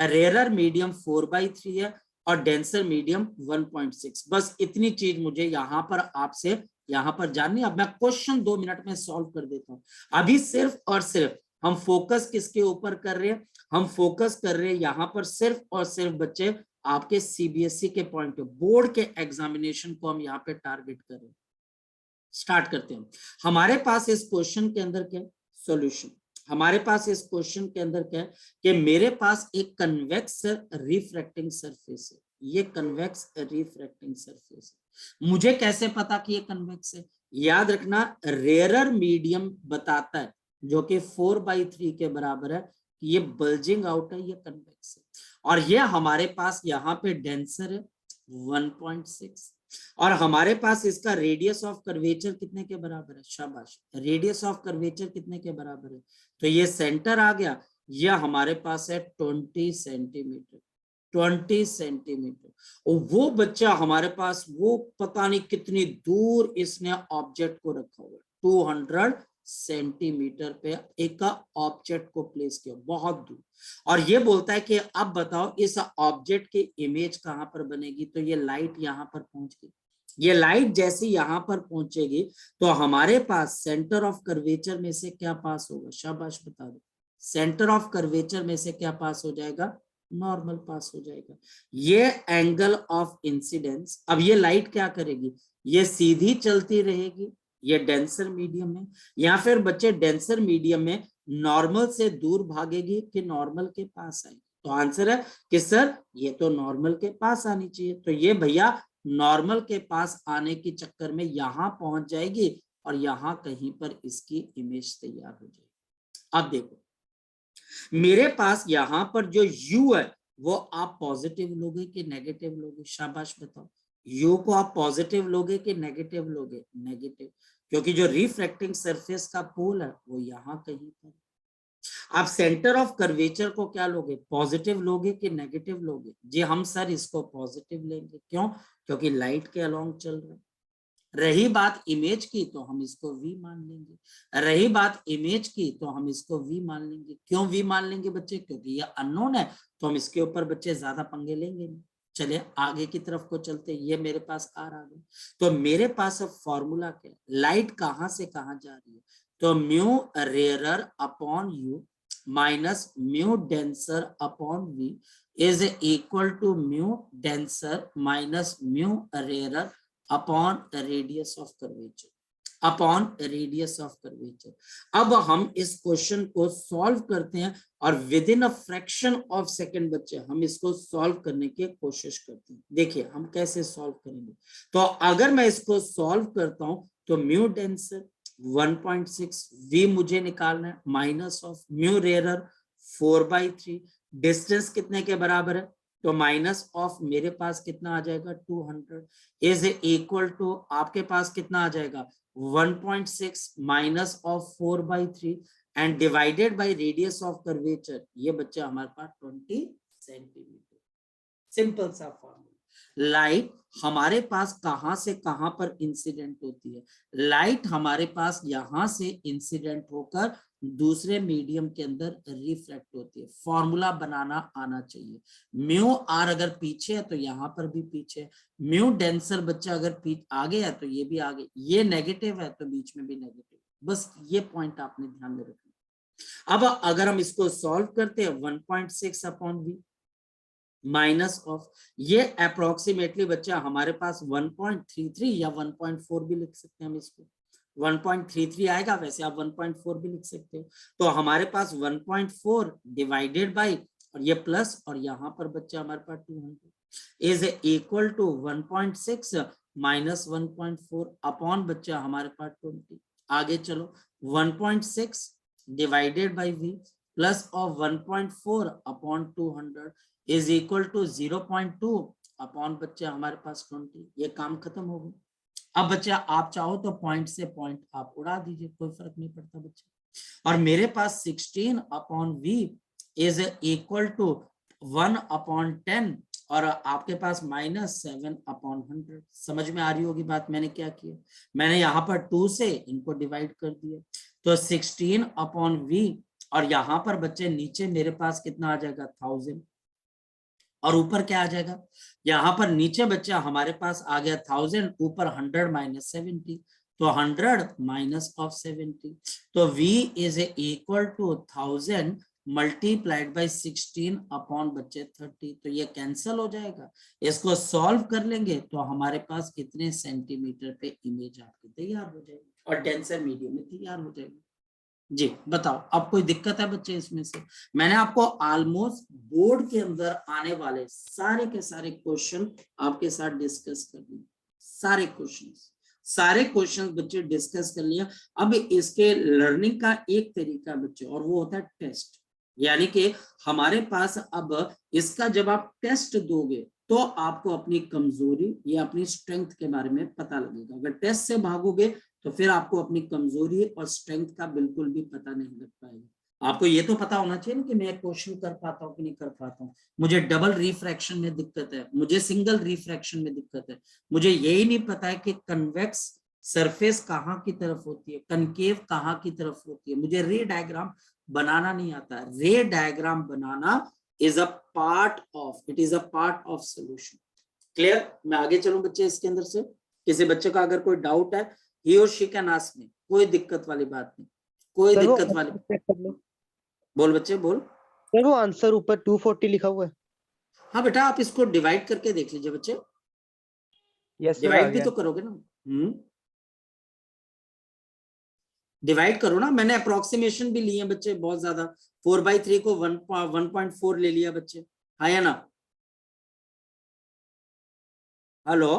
रेयर मीडियम 4/3 है, और डेंसर मीडियम 1.6, बस इतनी चीज मुझे यहाँ पर आपसे यहाँ पर जाननी। अब मैं क्वेश्चन 2 मिनट में सॉल्व कर देता हूँ। अभी सिर्फ और सिर्फ हम फोकस किसके ऊपर कर रहे हैं, हम फोकस कर रहे हैं यहाँ पर सिर्फ और सिर्फ बच्चे आपके सीबीएसई के पॉइंट ऑफ बोर्ड के एग्जामिनेशन को हम यहाँ पे टारगेट कर रहे हैं। स्टार्ट करते हैं। हमारे पास इस क्वेश्चन के अंदर क्या सॉल्यूशन, हमारे पास इस क्वेश्चन के अंदर क्या है कि मेरे पास एक कन्वेक्स रिफ्रैक्टिंग सरफेस है, ये कन्वेक्स रिफ्रैक्टिंग सरफेस है। मुझे कैसे पता कि ये कन्वेक्स है? याद रखना, रेयर मीडियम बताता है जो कि 4/3 के बराबर है, ये बल्जिंग आउट है, ये कन्वेक्स है। और ये हमारे पास यहाँ पे डेंसर है 1.6, और हमारे पास इसका रेडियस ऑफ कर्वेचर कितने के बराबर है, शाबाश, रेडियस ऑफ कर्वेचर कितने के बराबर है, तो ये सेंटर आ गया, यह हमारे पास है 20 सेंटीमीटर, 20 सेंटीमीटर। और वो बच्चा हमारे पास, वो पता नहीं कितनी दूर इसने ऑब्जेक्ट को रखा हुआ, 200 सेंटीमीटर पे एक ऑब्जेक्ट को प्लेस किया, बहुत दूर, और ये बोलता है कि अब बताओ इस ऑब्जेक्ट की इमेज कहां पर बनेगी, तो ये लाइट यहां पर पहुंच गई, ये लाइट जैसी यहां पर पहुंचेगी तो हमारे पास सेंटर ऑफ कर्वेचर में से क्या पास होगा, शाबाश बता दो, सेंटर ऑफ कर्वेचर में से क्या पास हो जाएगा, नॉर्मल पास हो जाएगा। ये एंगल ऑफ इंसिडेंस, अब ये लाइट क्या करेगी, ये सीधी चलती रहेगी, ये डेंसर मीडियम में, या फिर बच्चे डेंसर मीडियम में नॉर्मल से दूर भागेगी कि नॉर्मल के पास आएगी, तो आंसर है कि सर ये तो नॉर्मल के पास आनी चाहिए, तो ये भैया नॉर्मल के पास आने के चक्कर में यहां पहुंच जाएगी और यहां कहीं पर इसकी इमेज तैयार हो जाएगी। अब देखो मेरे पास यहां पर जो u है वो आप पॉजिटिव लोगे कि नेगेटिव लोगे, शाबाश बताओ, यू को आप पॉजिटिव लोगे कि नेगेटिव लोगे? नेगेटिव, क्योंकि जो रिफ्रैक्टिंग सरफेस का पोल है वो यहाँ कहीं पर। आप सेंटर ऑफ कर्वेचर को क्या लोगे? पॉजिटिव लोगे कि नेगेटिव लोगे? जी हम सर इसको पॉजिटिव लेंगे। क्यों? क्योंकि लाइट के अलोंग चल रहा है। रही बात इमेज की तो हम इसको v मान लेंगे। रही बात इमेज की तो हम इसको v मान लेंगे। क्यों v मान लेंगे बच्चे? क्योंकि ये अननोन है, तो हम इसके ऊपर बच्चे ज्यादा पंगे लेंगे नहीं। चलिए आगे की तरफ को चलते। ये मेरे पास आ रहा है, तो मेरे पास अब फॉर्मूला क्या है? लाइट कहां से कहां जा रही है? तो mu rarer upon U minus mu denser upon v is equal to mu denser minus mu rarer upon radius of curvature, upon radius of curvature. अब हम इस क्वेश्चन को सॉल्व करते हैं और within a fraction of second बच्चे हम इसको सॉल्व करने की कोशिश करते हैं। देखिए हम कैसे सॉल्व करेंगे। तो अगर मैं इसको सॉल्व करता हूं तो म्यू डेंसर 1.6 v मुझे निकालना है minus of mu rarer 4/3, distance कितने के बराबर है? तो माइनस ऑफ मेरे पास कितना आ जाएगा 200 इज इक्वल टू आपके पास कितना आ जाएगा 1.6 minus of 4/3 and divided by radius of curvature. ये बच्चा हमारे पास 20 सेंटीमीटर। सिंपल सा फॉर्मूला। लाइट हमारे पास कहां से कहां पर इंसिडेंट होती है? लाइट हमारे पास यहां से इंसिडेंट होकर दूसरे मीडियम के अंदर रिफ्लेक्ट होती है। फॉर्मूला बनाना आना चाहिए। म्यू आर अगर पीछे है तो यहाँ पर भी पीछे, म्यू डेंसर बच्चा अगर आगे है तो ये भी आगे, ये नेगेटिव है तो बीच में भी नेगेटिव। बस ये पॉइंट आपने ध्यान में रखना। अब अगर हम इसको सॉल्व करते हैं 1.6 अपॉन v माइनस ऑफ ये अप्रोक्सीमेटली बच्चा हमारे पास 1.33 या 1.4 भी लिख सकते हैं हम इसको। 1.33 आएगा, वैसे आप 1.4 भी लिख सकते हो। तो हमारे पास 1.4 डिवाइडेड बाई और ये प्लस और यहाँ पर बच्चा हमारे पास 200 is equal to 1.6 minus 1.4 upon बच्चा हमारे पास 20। आगे चलो 1.6 divided by v plus of 1.4 upon 200 is equal to 0.2 upon बच्चे हमारे पास 20। ये काम खत्म हो गया। अब बच्चा आप चाहो तो पॉइंट से पॉइंट आप उड़ा दीजिए, कोई फर्क नहीं पड़ता बच्चे। और मेरे पास 16 upon v is equal to 1 upon 10 और आपके पास माइनस 7 अपॉन 100। समझ में आ रही होगी बात। मैंने क्या किया, मैंने यहाँ पर 2 से इनको डिवाइड कर दिया, तो 16 अपॉन v और यहाँ पर बच्चे नीचे मेरे पास कितना आ जाएगा 1000 और ऊपर क्या आ जाएगा, यहाँ पर नीचे बच्चा हमारे पास आ गया 1000, ऊपर 100 माइनस 70, तो 100 माइनस ऑफ 70, तो v is equal to 1000 multiplied by 16 upon बच्चे 30। तो ये कैंसिल हो जाएगा। इसको सॉल्व कर लेंगे तो हमारे पास कितने सेंटीमीटर पे इमेज आपकी तैयार हो जाएगी और डेंसर मीडियम में तैयार हो जाएगी। जी बताओ, अब कोई दिक्कत है बच्चे इसमें से? मैंने आपको ऑलमोस्ट बोर्ड के अंदर आने वाले सारे के सारे क्वेश्चन आपके साथ डिस्कस कर लिए। सारे क्वेश्चन बच्चे डिस्कस कर लिया। अब इसके लर्निंग का एक तरीका बच्चे और वो होता है टेस्ट। यानी कि हमारे पास अब इसका जब आप टेस्ट दोगे तो आपको अपनी कमजोरी या अपनी स्ट्रेंथ के बारे में पता लगेगा। अगर टेस्ट से भागोगे तो फिर आपको अपनी कमजोरी और स्ट्रेंथ का बिल्कुल भी पता नहीं लग पाएगा। आपको ये तो पता होना चाहिए ना कि मैं क्वेश्चन कर पाता हूँ कि नहीं कर पाता हूँ। मुझे डबल रिफ्रैक्शन में दिक्कत है, मुझे सिंगल रिफ्रैक्शन में दिक्कत है, मुझे यही नहीं पता है कि कन्वेक्स सरफेस कहाँ की तरफ होती है, कनकेव कहाँ की तरफ होती है। मुझे रे डायग्राम बनाना नहीं आता। रे diagram banana is a part of, it is a part of solution. Clear? मैं आगे चलूं बच्चे इसके अंदर से। किसी बच्चे का अगर कोई डाउट है he or she can ask me, कोई दिक्कत वाली बात नहीं, कोई सर वो दिक्कत वाली। चेक कर लो। बोल बच्चे बोल। सर वो आंसर ऊपर 240 लिखा हुआ है। हाँ बेटा आप इसको डिवाइड करके देख लीजिए बच्चे। यस सर, आ डिवाइड भी गया। तो करोगे ना। डिवाइड करो ना। मैंने अप्रोक्सीमेशन भी लिए बच्चे बहुत ज्यादा। 4/3 को 1.4 ले लिया बच्चे। हाँ या ना? हेलो?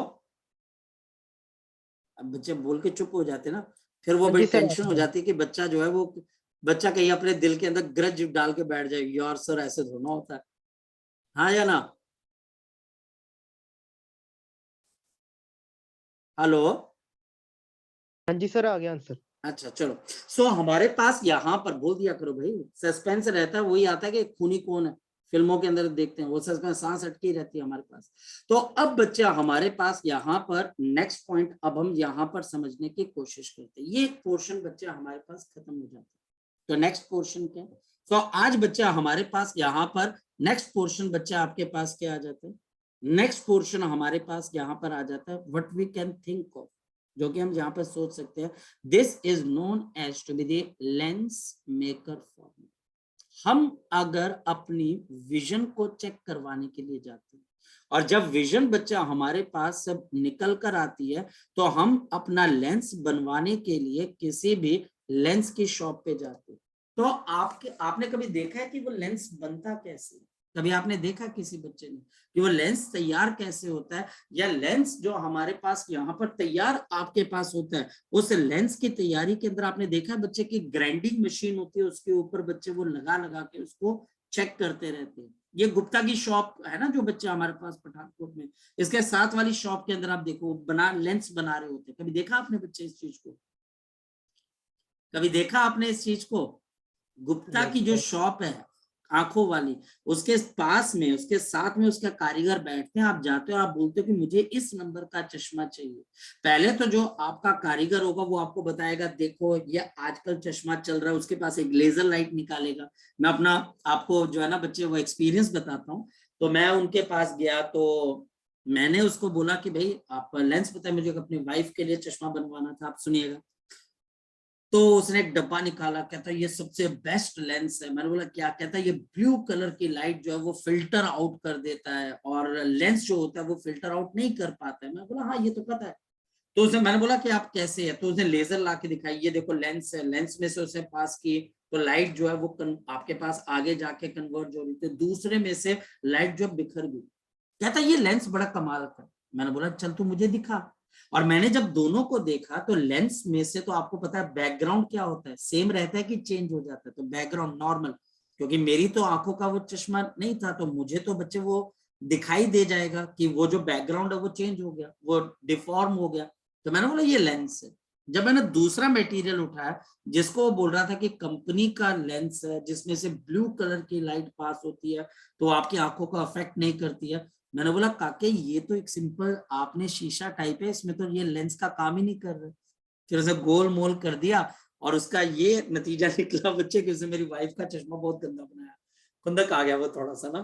अब बच्चे बोल के चुप हो जाते ना, फिर वो बड़ी जी सर, टेंशन हो जाती है कि बच्चा जो है वो बच्चा कहीं अपने दिल के अंदर ग्रज डाल के बैठ जाए, यार सर ऐसे थोड़ा होता है। हाँ या ना? हेलो, हाँ जी सर, आ गया आंसर। अच्छा चलो। सो हमारे पास यहाँ पर बोल दिया करो भाई, सस्पेंस रहता है, वही आता है कि खूनी कौन है, फिल्मों के अंदर देखते हैं वो सस्पेंस, सांस अटकी रहती है हमारे पास। तो अब बच्चा हमारे पास यहाँ पर नेक्स्ट पॉइंट, अब हम यहाँ पर समझने की कोशिश करते हैं। ये पोर्शन बच्चा हमारे पास खत्म हो जाता है। तो नेक्स्ट पोर्शन क्या है? तो आज बच्चा हमारे पास यहाँ पर नेक्स्ट पोर्शन बच्चा आपके पास क्या आ जाता है? नेक्स्ट पोर्शन हमारे पास यहाँ पर आ जाता है what we can think of, जो कि हम यहाँ पर सोच सकते हैं। This is known as to be the lens maker formula. हम अगर अपनी विजन को चेक करवाने के लिए जाते हैं और जब विजन बच्चा हमारे पास सब निकल कर आती है, तो हम अपना लेंस बनवाने के लिए किसी भी लेंस की शॉप पे जाते हैं। तो आपने कभी देखा है कि वो लेंस बनता कैसे? कभी आपने देखा किसी बच्चे ने कि वो लेंस तैयार कैसे होता है? या लेंस जो हमारे पास यहाँ पर तैयार आपके पास होता है, उस लेंस की तैयारी के अंदर आपने देखा बच्चे की ग्राइंडिंग मशीन होती है, उसके ऊपर बच्चे वो लगा लगा के उसको चेक करते रहते हैं। ये गुप्ता की शॉप है ना जो बच्चे हमारे पास पठानकोट में, इसके साथ वाली शॉप के अंदर आप देखो बना लेंस बना रहे होते हैं। कभी देखा आपने बच्चे इस चीज को? कभी देखा आपने इस चीज को? गुप्ता की जो शॉप है आंखों वाली, उसके पास में उसके साथ में उसका कारीगर बैठते हैं। आप जाते हो, आप बोलते हो कि मुझे इस नंबर का चश्मा चाहिए। पहले तो जो आपका कारीगर होगा वो आपको बताएगा देखो ये आजकल चश्मा चल रहा है, उसके पास एक लेजर लाइट निकालेगा। मैं अपना आपको जो है ना बच्चे वो एक्सपीरियंस बताता हूँ। तो मैं उनके पास गया, तो मैंने उसको बोला कि भाई आप लेंस पता है मुझे अपनी वाइफ के लिए चश्मा बनवाना था, आप सुनिएगा। तो उसने एक डब्बा निकाला, कहता ये सबसे बेस्ट लेंस है। मैंने बोला क्या? कहता ये ब्लू कलर की लाइट जो है वो फिल्टर आउट कर देता है और लेंस जो होता है वो फिल्टर आउट नहीं कर पाता है। मैं बोला हाँ ये तो पता है। तो उसने, मैंने बोला कि आप कैसे है? तो उसने लेजर ला के दिखाई, ये देखो लेंस है, लेंस में से उसे पास की तो लाइट जो है वो आपके पास आगे जाके कन्वर्ट हो रही थी, दूसरे में से लाइट जो बिखर गई। कहता ये लेंस बड़ा कमाल का। मैंने बोला चल तू मुझे दिखा। और मैंने जब दोनों को देखा तो लेंस में से, तो आपको पता है बैकग्राउंड क्या होता है, सेम रहता है कि चेंज हो जाता है? तो बैकग्राउंड नॉर्मल, क्योंकि मेरी तो आंखों का वो चश्मा नहीं था, तो मुझे तो बच्चे वो दिखाई दे जाएगा कि वो जो बैकग्राउंड है वो चेंज हो गया, वो डिफॉर्म हो गया। तो मैंने बोला ये लेंस है। जब मैंने दूसरा मटेरियल उठाया जिसको वो बोल रहा था कि कंपनी का लेंस है जिसमें से ब्लू कलर की लाइट पास होती है तो आपकी आंखों को अफेक्ट नहीं करती है, मैंने बोला काके ये तो एक सिंपल आपने शीशा टाइप है, इसमें तो ये लेंस का काम ही नहीं कर रहे। फिर उसे गोल मोल कर दिया और उसका ये नतीजा निकला बच्चे कि उसे मेरी वाइफ का चश्मा बहुत गंदा बनाया, खुंदक आ गया वो थोड़ा सा ना।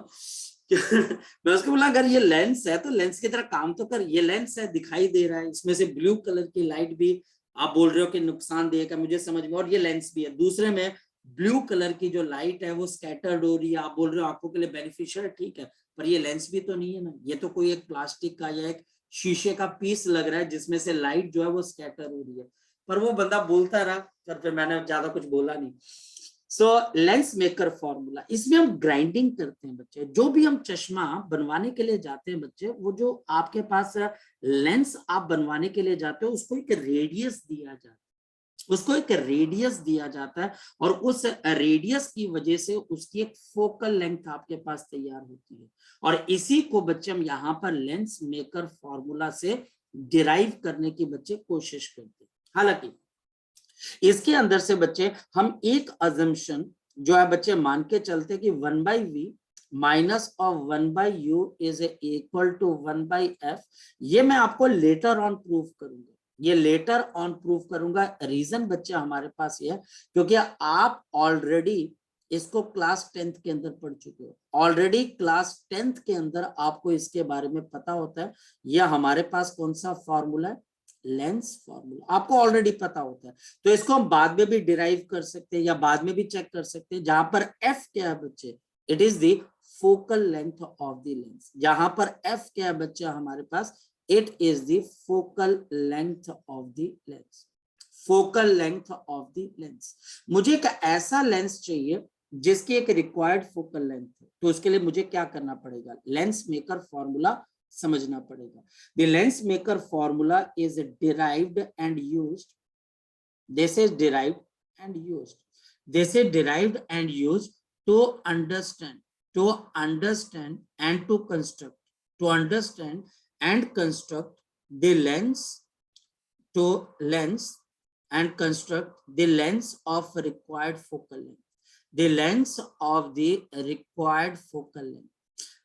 मैं उसको बोला अगर ये लेंस है तो लेंस की तरह काम तो कर, ये लेंस है दिखाई दे रहा है, इसमें से ब्लू कलर की लाइट भी आप बोल रहे हो कि नुकसान देगा, मुझे समझ में, और ये लेंस भी है, दूसरे में ब्लू कलर की जो लाइट है वो स्कैटर्ड हो रही है, आप बोल रहे हो आंखों के लिए बेनिफिशियल है, ठीक है, पर ये लेंस भी तो नहीं है ना, ये तो कोई एक प्लास्टिक का या एक शीशे का पीस लग रहा है जिसमें से लाइट जो है वो स्कैटर हो रही है। पर वो बंदा बोलता रहा, पर फिर मैंने ज्यादा कुछ बोला नहीं। सो लेंस मेकर फॉर्मूला, इसमें हम ग्राइंडिंग करते हैं बच्चे, जो भी हम चश्मा बनवाने के लिए जाते हैं बच्चे, वो जो आपके पास लेंस आप बनवाने के लिए जाते हो उसको एक रेडियस दिया जाता है, उसको एक रेडियस दिया जाता है और उस रेडियस की वजह से उसकी एक फोकल लेंथ आपके पास तैयार होती है, और इसी को बच्चे हम यहाँ पर लेंस मेकर फॉर्मूला से डिराइव करने की बच्चे कोशिश करते हैं। हालांकि इसके अंदर से बच्चे हम एक अजम्पशन जो है बच्चे मान के चलते कि 1/v minus of 1/u is equal to 1/f। ये मैं आपको लेटर ऑन प्रूफ करूंगा, ये लेटर ऑन प्रूफ करूंगा। रीजन बच्चे हमारे पास ये है क्योंकि आप ऑलरेडी इसको क्लास 10th के अंदर पढ़ चुके हो, ऑलरेडी क्लास 10th के अंदर आपको इसके बारे में पता होता है। यह हमारे पास कौन सा फॉर्मूला है? लेंस फॉर्मूला आपको ऑलरेडी पता होता है। तो इसको हम बाद में भी डिराइव कर सकते हैं या बाद में भी चेक कर सकते हैं। जहां पर एफ क्या है बच्चे? It is the focal length of the lens. जहां पर एफ क्या है बच्चे हमारे पास? It is the focal length of the lens, focal length of the lens. मुझे एक ऐसा लेंस चाहिए जिसकी एक रिक्वायर्ड फोकल लेंथ है, तो उसके लिए मुझे क्या करना पड़ेगा? लेंस मेकर फॉर्मूला समझना पड़ेगा। The lens maker formula is derived and used. This is derived and used. This is derived and used to understand and to construct, to understand and construct the lens to lens and construct the lens of required focal length. The lens of the required focal length.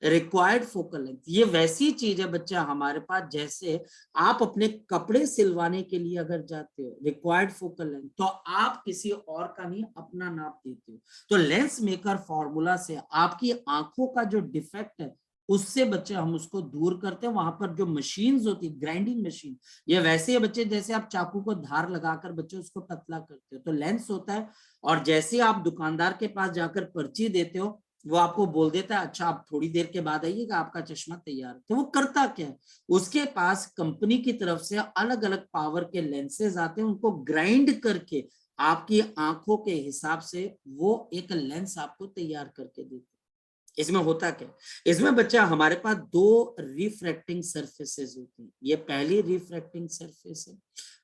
Required focal length ये वैसी चीज है बच्चा हमारे पास, जैसे आप अपने कपड़े सिलवाने के लिए अगर जाते हो रिक्वायर्ड फोकल लेंथ, तो आप किसी और का नहीं अपना नाप देते हो। तो लेंस मेकर फॉर्मूला से आपकी आंखों का जो डिफेक्ट है उससे बच्चे हम उसको दूर करते हैं। वहां पर जो मशीन्स होती है, ग्राइंडिंग मशीन, ये वैसे है बच्चे जैसे आप चाकू को धार लगाकर बच्चे उसको पतला करते हो, तो लेंस होता है। और जैसे आप दुकानदार के पास जाकर पर्ची देते हो, वो आपको बोल देता है अच्छा आप थोड़ी देर के बाद आइएगा, आपका चश्मा तैयार है। तो वो करता क्या है, उसके पास कंपनी की तरफ से अलग अलग पावर के लेंसेज आते हैं, उनको ग्राइंड करके आपकी आंखों के हिसाब से वो एक लेंस आपको तैयार करके देते हैं। इसमें होता क्या, इसमें बच्चा हमारे पास दो रिफ्रैक्टिंग सरफेसेस होती हैं। ये पहली रिफ्रैक्टिंग सरफेस है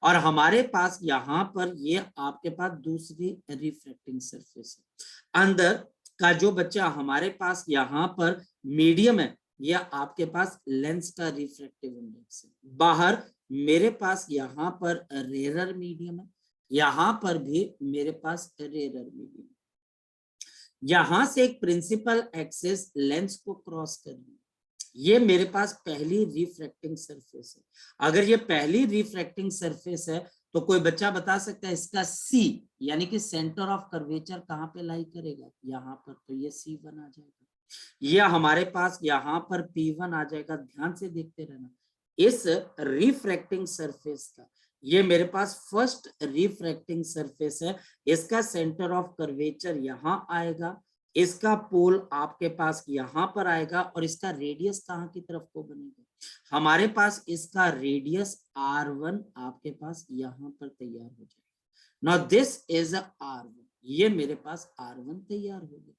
और हमारे पास यहाँ पर ये आपके पास दूसरी रिफ्रैक्टिंग सरफेस है। अंदर का जो बच्चा हमारे पास यहाँ पर मीडियम है, यह आपके पास लेंस का रिफ्रैक्टिव इंडेक्स है। बाहर मेरे पास यहाँ पर रेयर मीडियम है, यहाँ पर भी मेरे पास रेयर मीडियम। यहां से एक प्रिंसिपल एक्सिस लेंस को क्रॉस कर रही है, ये मेरे पास पहली रिफ्रैक्टिंग सरफेस है। अगर ये पहली रिफ्रैक्टिंग सरफेस है तो कोई बच्चा बता सकता है इसका सी यानी कि सेंटर ऑफ कर्वेचर कहां पे लाई करेगा, यहाँ पर, तो ये C1 आ जाएगा। ये हमारे पास यहाँ पर P1 आ जाएगा। ध्यान से देखते रहना, इस रिफ्रैक्टिंग सरफेस का ये मेरे पास फर्स्ट रिफ्रैक्टिंग सरफेस है, इसका सेंटर ऑफ कर्वेचर यहाँ आएगा, इसका पोल आपके पास यहाँ पर आएगा और इसका रेडियस कहाँ की तरफ को बनेगा, हमारे पास इसका रेडियस R1 आपके पास यहाँ पर तैयार हो जाएगा। नाउ दिस इज R1, ये मेरे पास R1 तैयार हो गया।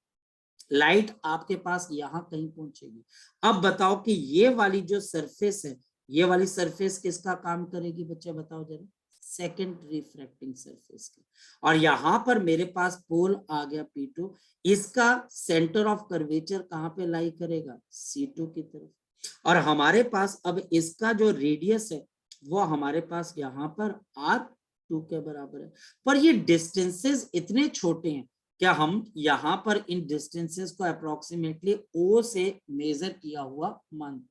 लाइट आपके पास यहाँ कहीं पहुंचेगी। अब बताओ कि ये वाली जो सरफेस है, ये वाली सरफेस किसका काम करेगी बच्चे, बताओ जरा, सेकेंड रिफ्रैक्टिंग सरफेस का। और यहाँ पर मेरे पास पोल आ गया P2, इसका सेंटर ऑफ कर्वेचर कहाँ पे लाई करेगा, C2 की तरफ। और हमारे पास अब इसका जो रेडियस है वो हमारे पास यहाँ पर R2 के बराबर है। पर ये डिस्टेंसेस इतने छोटे हैं, क्या हम यहाँ पर इन डिस्टेंसेस को अप्रोक्सीमेटली O से मेजर किया हुआ मानते।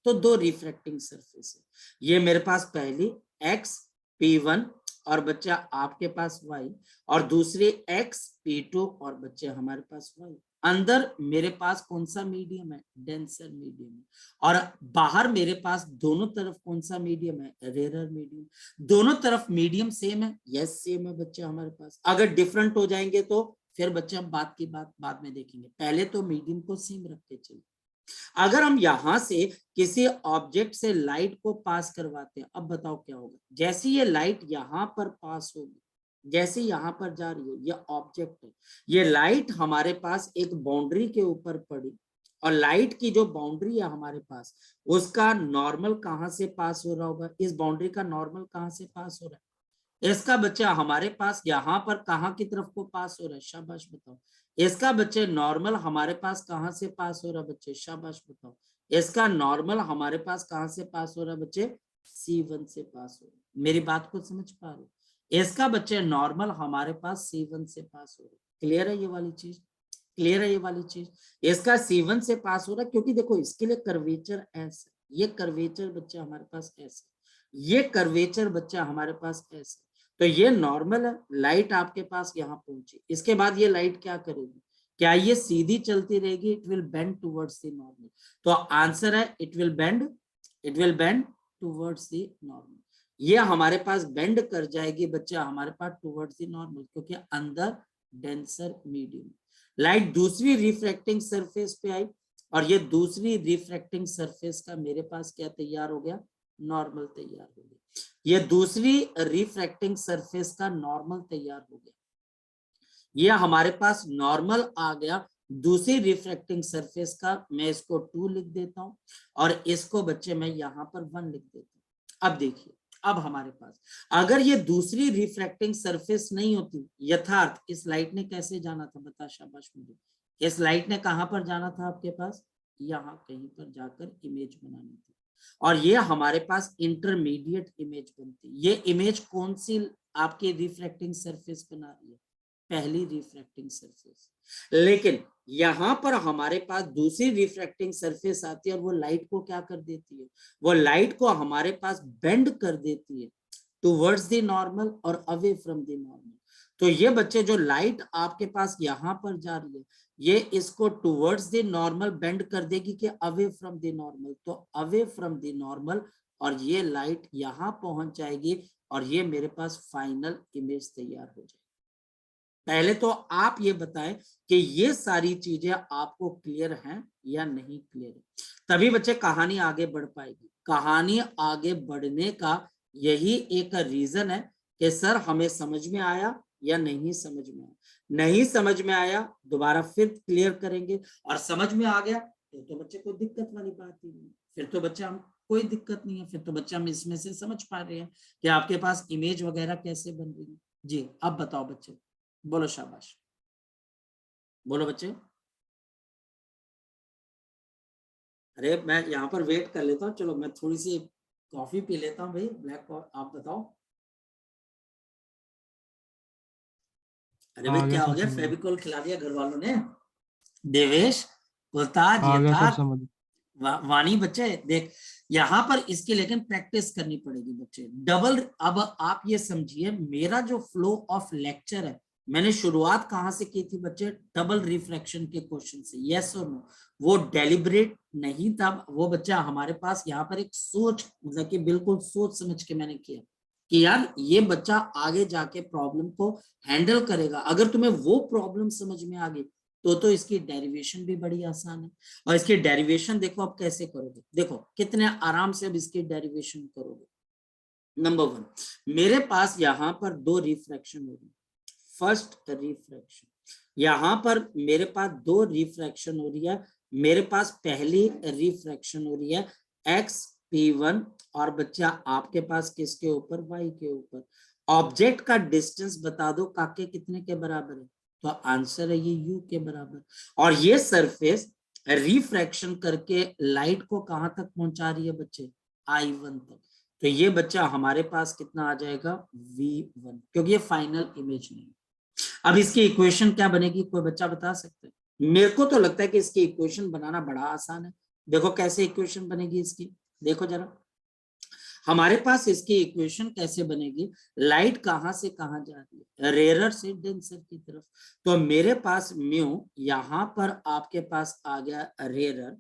तो दो रिफ्रैक्टिंग सरफेस है, ये मेरे पास पहली X P1 और बच्चा आपके पास Y, और दूसरी X P2 और बच्चे हमारे पास Y। अंदर मेरे पास कौन सा मीडियम है, डेंसर मीडियम है, और बाहर मेरे पास दोनों तरफ कौन सा मीडियम है, रेयर मीडियम। दोनों तरफ मीडियम सेम है, यस सेम है बच्चे हमारे पास। अगर डिफरेंट हो जाएंगे तो फिर बच्चे हम बात बाद में देखेंगे, पहले तो मीडियम को सेम रखते चलिए। अगर हम यहां से किसी ऑब्जेक्ट से लाइट को पास करवाते हैं, अब बताओ क्या होगा, जैसे ये लाइट यहाँ पर पास होगी, जैसे यहाँ पर जा रही है, ये ऑब्जेक्ट है, ये लाइट हमारे पास एक बाउंड्री के ऊपर पड़ी, और लाइट की जो बाउंड्री है हमारे पास, उसका नॉर्मल कहाँ से पास हो रहा होगा, इस बाउंड्री का नॉर्मल कहाँ से पास हो रहा है, इसका बच्चा हमारे पास यहाँ पर कहाँ की तरफ को पास हो रहा है, शाबाश बताओ। इसका बच्चे नॉर्मल हमारे पास कहाँ से पास हो रहा है बच्चे, शाबाश बताओ। इसका नॉर्मल हमारे पास कहाँ से पास हो रहा है बच्चे, C1 से पास हो रहा है। मेरी बात को समझ पा रहे हो, इसका बच्चे नॉर्मल हमारे पास C1 से पास हो रहा है। क्लियर है ये वाली चीज, क्लियर है ये वाली चीज। इसका C1 से पास हो रहा है क्योंकि देखो इसके लिए कर्वेचर S है, ये कर्वेचर बच्चा हमारे पास S है, ये कर्वेचर बच्चा हमारे पास S है। तो ये नॉर्मल है, लाइट आपके पास यहाँ पहुंची, इसके बाद ये लाइट क्या करेगी, क्या ये सीधी चलती रहेगी, it will bend towards the normal. तो आंसर है it will bend towards the normal. ये हमारे पास बेंड कर जाएगी बच्चा हमारे पास टुवर्ड्स द नॉर्मल, क्योंकि अंदर डेंसर मीडियम। लाइट दूसरी रिफ्रैक्टिंग सरफेस पे आई और ये दूसरी रिफ्रैक्टिंग सरफेस का मेरे पास क्या तैयार हो गया, नॉर्मल तैयार हो गया। ये दूसरी रिफ्रैक्टिंग सरफेस का नॉर्मल तैयार हो गया, ये हमारे पास नॉर्मल आ गया। दूसरी रिफ्रैक्टिंग सरफेस का मैं इसको 2 लिख देता हूं और इसको बच्चे मैं यहाँ पर 1 लिख देता हूं। अब देखिए, अब हमारे पास अगर ये दूसरी रिफ्रैक्टिंग सरफेस नहीं होती, यथार्थ इस लाइट ने कैसे जाना था, बता शाबाश मुझे, इस लाइट ने कहां पर जाना था आपके पास, यहाँ कहीं पर जाकर इमेज बनानी थी। और ये हमारे पास इंटरमीडिएट इमेज बनती है। ये इमेज कौन सी आपकी रिफ्रैक्टिंग सरफेस बना रही है? पहली रिफ्रैक्टिंग सरफेस। लेकिन यहां पर हमारे पास दूसरी रिफ्रैक्टिंग सरफेस आती है और वो लाइट को क्या कर देती है? वो लाइट को हमारे पास बेंड कर देती है टुवर्ड्स द नॉर्मल और अवे फ्रॉम द नॉर्मल। तो ये बच्चे जो लाइट आपके पास यहां पर जा रही है, ये इसको टुवर्ड्स द नॉर्मल बेंड कर देगी कि अवे फ्रॉम द नॉर्मल, तो अवे फ्रॉम द नॉर्मल, और ये लाइट यहां पहुंच जाएगी और ये मेरे पास फाइनल इमेज तैयार हो जाएगी। पहले तो आप ये बताएं कि ये सारी चीजें आपको क्लियर हैं या नहीं क्लियर है, तभी बच्चे कहानी आगे बढ़ पाएगी। कहानी आगे बढ़ने का यही एक रीजन है कि सर हमें समझ में आया या नहीं समझ में आया। नहीं समझ में आया दोबारा फिर क्लियर करेंगे, और समझ में आ गया तो बच्चे कोई दिक्कत वाली बात ही नहीं, फिर तो बच्चा हम कोई दिक्कत नहीं है, फिर तो बच्चा हम इसमें से समझ पा रहे हैं कि आपके पास इमेज वगैरह कैसे बन रही है। जी अब बताओ बच्चे, बोलो शाबाश, बोलो बच्चे। अरे मैं यहाँ पर वेट कर लेता हूँ, चलो मैं थोड़ी सी कॉफी पी लेता हूँ भाई, ब्लैक कॉफी। आप बताओ। अरे भाई आ गया क्या हो सर गया, समझ। फेविकोल खिला दिया घर वालों ने? देवेश, कुलताज, आ गया सर यथार्थ, समझ। वाणी बच्चे देख, यहाँ पर इसकी लेकिन प्रैक्टिस करनी पड़ेगी बच्चे, डबल। अब आप ये समझिए, मेरा जो फ्लो ऑफ लेक्चर है, मैंने शुरुआत कहाँ से की थी बच्चे? डबल रिफ्रैक्शन के क्वेश्चन से, यस और नो। वो डेलिब्रेट नहीं था वो बच्चा, हमारे पास यहाँ पर एक सोच, मतलब कि बिल्कुल सोच समझ के मैंने किया कि यार ये बच्चा आगे जाके प्रॉब्लम को हैंडल करेगा। अगर तुम्हें वो प्रॉब्लम समझ में आ गई तो इसकी डेरिवेशन भी बड़ी आसान है। और इसकी डेरिवेशन देखो आप कैसे करोगे, देखो कितने आराम से अब इसकी डेरिवेशन करोगे। नंबर 1, मेरे पास यहां पर दो रिफ्रैक्शन हो रही है। फर्स्ट रिफ्रैक्शन, यहां पर मेरे पास दो रिफ्रैक्शन हो रही है। मेरे पास पहली रिफ्रैक्शन हो रही है XP1, और बच्चा आपके पास किसके ऊपर? Y के ऊपर। ऑब्जेक्ट का डिस्टेंस बता दो काके कितने के बराबर है? तो आंसर है ये U के बराबर। और ये सरफेस रिफ्रैक्शन करके लाइट को कहां तक पहुंचा रही है बच्चे? I1 तक। तो ये बच्चा हमारे पास कितना आ जाएगा? V1, क्योंकि ये फाइनल इमेज नहीं। अब इसकी इक्वेशन क्या बनेगी, कोई बच्चा बता सकते हैं? मेरे को तो लगता है कि इसकी इक्वेशन बनाना बड़ा आसान है। देखो कैसे इक्वेशन बनेगी इसकी, देखो जरा। हमारे पास इसकी इक्वेशन कैसे बनेगी? लाइट कहां से कहां जा रही है? रेरर से डेंसर की तरफ। तो मेरे पास म्यू यहां पर आपके पास आ गया rarer,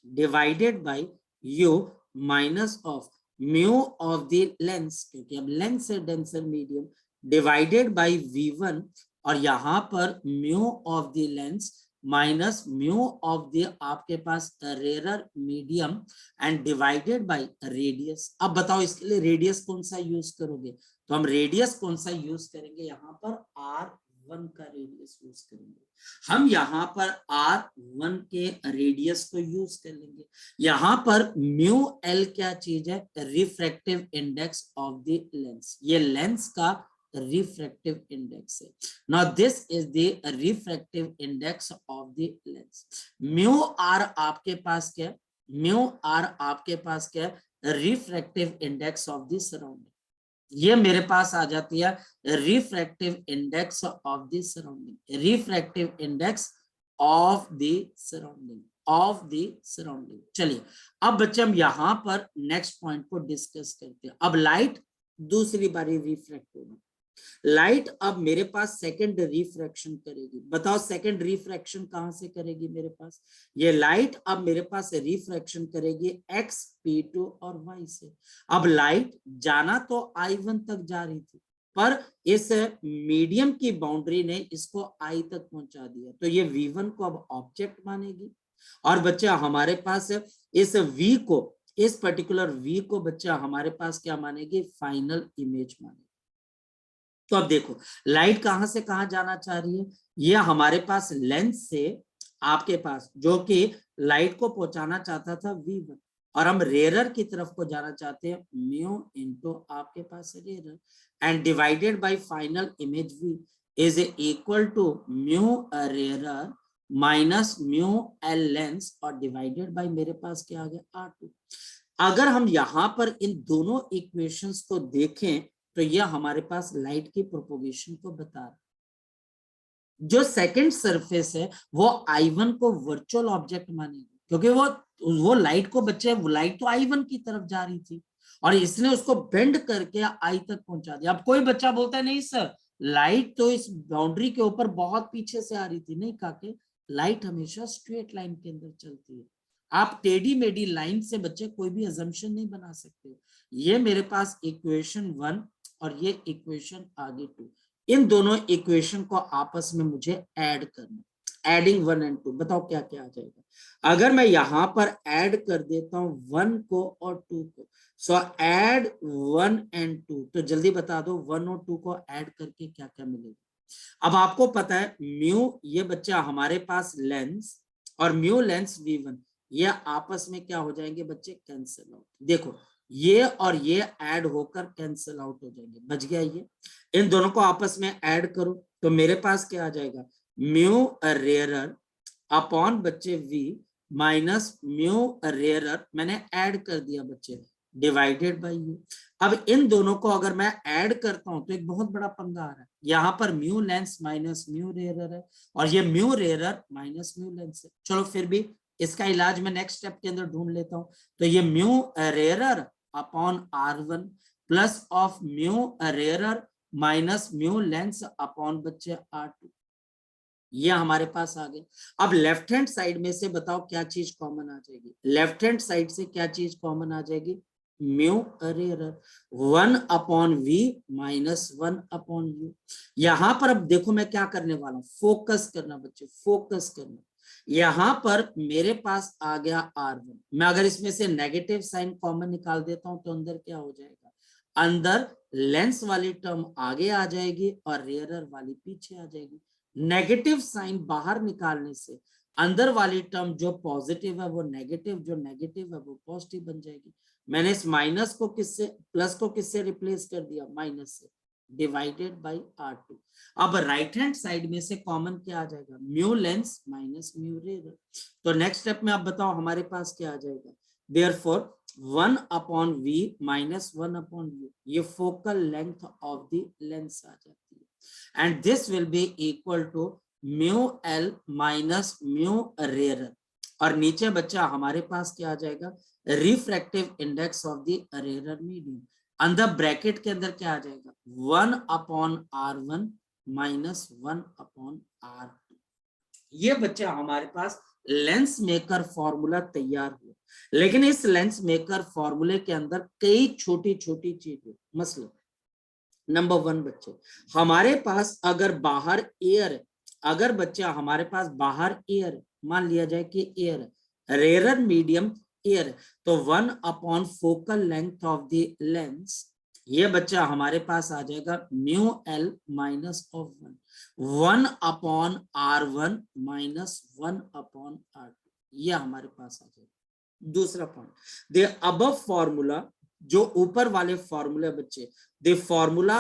divided by U minus of mu of the lens, क्योंकि अब लेंस है denser medium, divided bye V1, और यहां पर mu of the lens minus mu of the आपके पास rarer medium and divided by radius. अब बताओ इसके लिए रेडियस कौन सा यूज करोगे? तो हम रेडियस कौन सा यूज करेंगे? यहाँ पर R1 का रेडियस यूज करेंगे। हम यहाँ पर R1 के रेडियस को यूज कर लेंगे। यहाँ पर म्यू L क्या चीज है? Refractive index of the lens, ये लेंस का refractive index है। Now this is the refractive index of the lens. Mu R आपके पास क्या है? म्यू आर आपके पास क्या है? Refractive index of the surrounding. ये मेरे पास आ जाती है refractive index of the surrounding, refractive index of the surrounding, of the surrounding. चलिए अब बच्चे हम यहां पर नेक्स्ट पॉइंट को डिस्कस करते हैं। अब लाइट दूसरी बारी रिफ्रैक्ट होगी, लाइट अब मेरे पास सेकंड रिफ्रैक्शन करेगी। बताओ सेकंड रिफ्रैक्शन कहां से करेगी? मेरे पास ये लाइट अब मेरे पास रिफ्रैक्शन करेगी XP2 और Y से। अब लाइट जाना तो I1 तक जा रही थी, पर इस मीडियम की बाउंड्री ने इसको I तक पहुंचा दिया, तो ये V1 को अब ऑब्जेक्ट मानेगी। और बच्चा हमारे पास इस V को, इस पर्टिकुलर V को बच्चा हमारे पास क्या मानेगी? फाइनल इमेज मानेगी। तो अब देखो लाइट कहां से कहां जाना चाह रही है? ये हमारे पास लेंस से आपके पास, जो कि लाइट को पहुंचाना चाहता था V1, और हम रेरर की तरफ को जाना चाहते हैं म्यू इनटू आपके पास rarer, and divided by final image V is equal to mu rarer minus mu L lens, और डिवाइडेड बाय मेरे पास क्या आ गया? R2। अगर हम यहाँ पर इन दोनों इक्वेशंस को देखें तो यह हमारे पास लाइट की प्रोपोगेशन को बता रहा है। जो सेकंड सरफेस है वो I1 को वर्चुअल ऑब्जेक्ट मानेगी, क्योंकि वो लाइट को बच्चे, लाइट तो I1 की तरफ जा रही थी और इसने उसको बेंड करके I तक पहुंचा दिया। अब कोई बच्चा बोलता है नहीं सर, लाइट तो इस बाउंड्री के ऊपर बहुत पीछे से आ रही थी। नहीं काके, लाइट हमेशा स्ट्रेट लाइन के अंदर चलती है। आप टेढ़ी मेढ़ी लाइन से बच्चे कोई भी अजम्पशन नहीं बना सकते। ये मेरे पास इक्वेशन 1 और ये इक्वेशन आगे 2, इन दोनों इक्वेशन को आपस में मुझे ऐड करना, एडिंग 1 and 2। बताओ क्या क्या आ जाएगा अगर मैं यहां पर ऐड कर देता हूं 1 को और 2 को। सो ऐड 1 and 2, तो जल्दी बता दो 1 और 2 को ऐड करके क्या क्या मिलेगा। अब आपको पता है म्यू, ये बच्चा हमारे पास लेंस और म्यू लेंस V1, ये आपस में क्या हो जाएंगे बच्चे, कैंसिल आउट। देखो ये और ये ऐड होकर कैंसिल आउट हो जाएंगे, बच गया ये। इन दोनों को आपस में ऐड करो तो मेरे पास क्या आ जाएगा, म्यू रेयरर अपॉन बच्चे V माइनस म्यू रेयरर, मैंने ऐड कर दिया बच्चे, डिवाइडेड बाय U। अब इन दोनों को अगर मैं ऐड करता हूं तो एक बहुत बड़ा पंगा आ रहा है। यहाँ पर mu lens minus mu rarer है और ये mu rarer minus mu lens है। चलो फिर भी इसका इलाज मैं नेक्स्ट स्टेप के अंदर ढूंढ लेता हूं। तो ये mu rarer upon R1 plus of mu rarer minus mu lens upon बच्चे R2, ये हमारे पास आ गए। अब लेफ्ट हैंड साइड में से बताओ क्या चीज कॉमन आ जाएगी, लेफ्ट हैंड साइड से क्या चीज कॉमन आ जाएगी, mu rarer 1 upon V minus 1 upon U। यहां पर अब देखो मैं क्या करने वाला हूं, फोकस करना बच्चे, फोकस करना। यहां पर मेरे पास आ गया R1, मैं अगर इसमें से नेगेटिव साइन कॉमन निकाल देता हूं तो अंदर क्या हो जाएगा, अंदर लेंस वाली टर्म आगे आ जाएगी और रेयरर वाली पीछे आ जाएगी। नेगेटिव साइन बाहर निकालने से अंदर वाली टर्म जो पॉजिटिव है वो नेगेटिव, जो नेगेटिव है वो पॉजिटिव बन जाएगी। मैंने इस माइनस को किससे, प्लस को किससे रिप्लेस कर दिया, माइनस से, डिवाइडेड बाई R2। अब राइट हैंड साइड में से कॉमन क्या आ जाएगा, mu lens minus mu rarer. तो नेक्स्ट स्टेप में आप बताओ हमारे पास क्या आ जाएगा, therefore 1 upon V minus 1 upon U, ये focal length of the lens आ जाती है। And this will be equal to mu L minus mu rarer। और नीचे बच्चा हमारे पास क्या आ जाएगा, refractive index of the rarer medium. अंदर ब्रैकेट के अंदर क्या आ जाएगा, 1 upon R1 minus 1 upon R2। ये बच्चा हमारे पास लेंस मेकर फॉर्मूला तैयार हुआ। लेकिन इस लेंस मेकर फॉर्मूले के अंदर कई छोटी छोटी चीजें, मसला नंबर 1 बच्चे, हमारे पास अगर बाहर एयर है, अगर बच्चा हमारे पास बाहर एयर है, मान लिया जाए कि एयर है, रेयरर मीडियम एयर है, तो 1 upon focal length of the lens, ये बच्चा हमारे पास आ जाएगा mu L minus of 1 upon R1 minus 1 upon R2, ये हमारे पास आ जाएगा। दूसरा पॉइंट, द अबव फॉर्मूला, जो ऊपर वाले फॉर्मूले बच्चे, the formula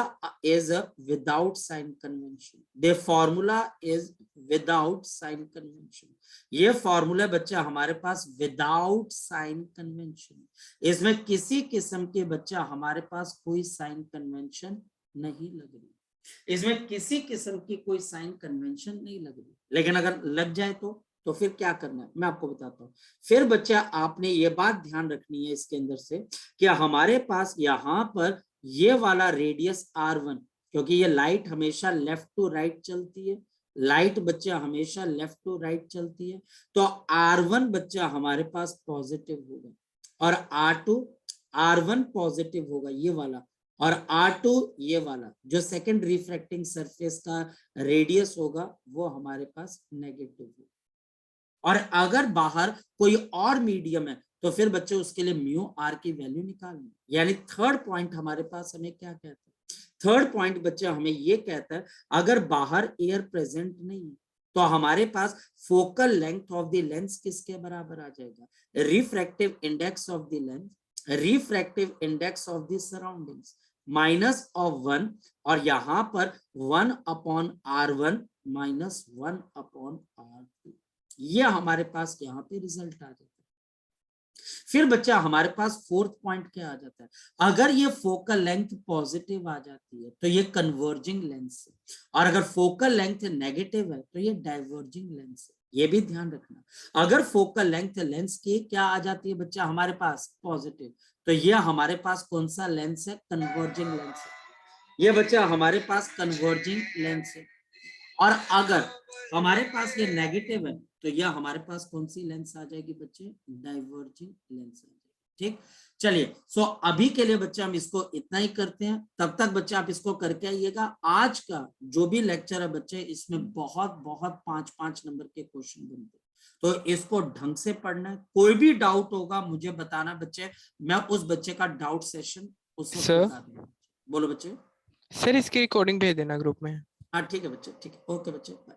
is without sign convention, the formula is without sign convention। ये फॉर्मूला बच्चा हमारे पास विदाउट साइन कन्वेंशन, इसमें किसी किस्म के बच्चा हमारे पास कोई साइन कन्वेंशन नहीं लग रही, इसमें किसी किस्म की कोई साइन कन्वेंशन नहीं लग रही। लेकिन अगर लग जाए तो फिर क्या करना है मैं आपको बताता हूँ। फिर बच्चा आपने ये बात ध्यान रखनी है इसके अंदर से कि हमारे पास यहाँ पर ये वाला रेडियस R1, क्योंकि ये लाइट हमेशा लेफ्ट टू राइट चलती है, लाइट बच्चा हमेशा लेफ्ट टू राइट चलती है, तो R1 बच्चा हमारे पास पॉजिटिव होगा और R1 पॉजिटिव होगा ये वाला, और R2 ये वाला जो सेकंड रिफ्रैक्टिंग सरफेस का रेडियस होगा वो हमारे पास नेगेटिव होगा। और अगर बाहर कोई और मीडियम है तो फिर बच्चे उसके लिए म्यू आर की वैल्यू निकालनी। यानी थर्ड पॉइंट हमारे पास हमें क्या कहता है, थर्ड पॉइंट बच्चे हमें ये कहता है अगर बाहर एयर प्रेजेंट नहीं तो हमारे पास focal length of the lens किसके बराबर आ जाएगा, refractive index of the lens, refractive index of the surroundings minus of 1, और यहां पर 1 upon R1 minus 1 upon R2, ये हमारे पास यहाँ पे रिजल्ट आ जाता है। फिर बच्चा हमारे पास फोर्थ पॉइंट क्या आ जाता है, अगर ये फोकल लेंथ पॉजिटिव आ जाती है तो ये कन्वर्जिंग लेंस है, और अगर फोकल लेंथ नेगेटिव है तो ये डाइवर्जिंग लेंस है। ये भी ध्यान रखना, अगर फोकल लेंथ लेंस की क्या आ जाती है बच्चा हमारे पास पॉजिटिव, तो ये हमारे पास कौन सा लेंस है, कन्वर्जिंग लेंस है। ये बच्चा हमारे पास कन्वर्जिंग लेंस है। और अगर हमारे पास ये नेगेटिव है तो यह हमारे पास कौन सी लेंस आ जाएगी बच्चे, डाइवर्जिंग लेंस आ जाएगी। ठीक, चलिए सो अभी के लिए बच्चे हम इसको इतना ही करते हैं, तब तक बच्चे आप इसको करके आइएगा। आज का जो भी लेक्चर है बच्चे इसमें बहुत बहुत 5-5 नंबर के क्वेश्चन बनते हैं, तो इसको ढंग से पढ़ना है। कोई भी डाउट होगा मुझे बताना बच्चे, मैं उस बच्चे का डाउट सेशन उस वक्त सर बता दूंगा। बोलो बच्चे। सर इसकी रिकॉर्डिंग भेज देना ग्रुप में। हाँ ठीक है बच्चे, ठीक है, ओके बच्चे, बाय।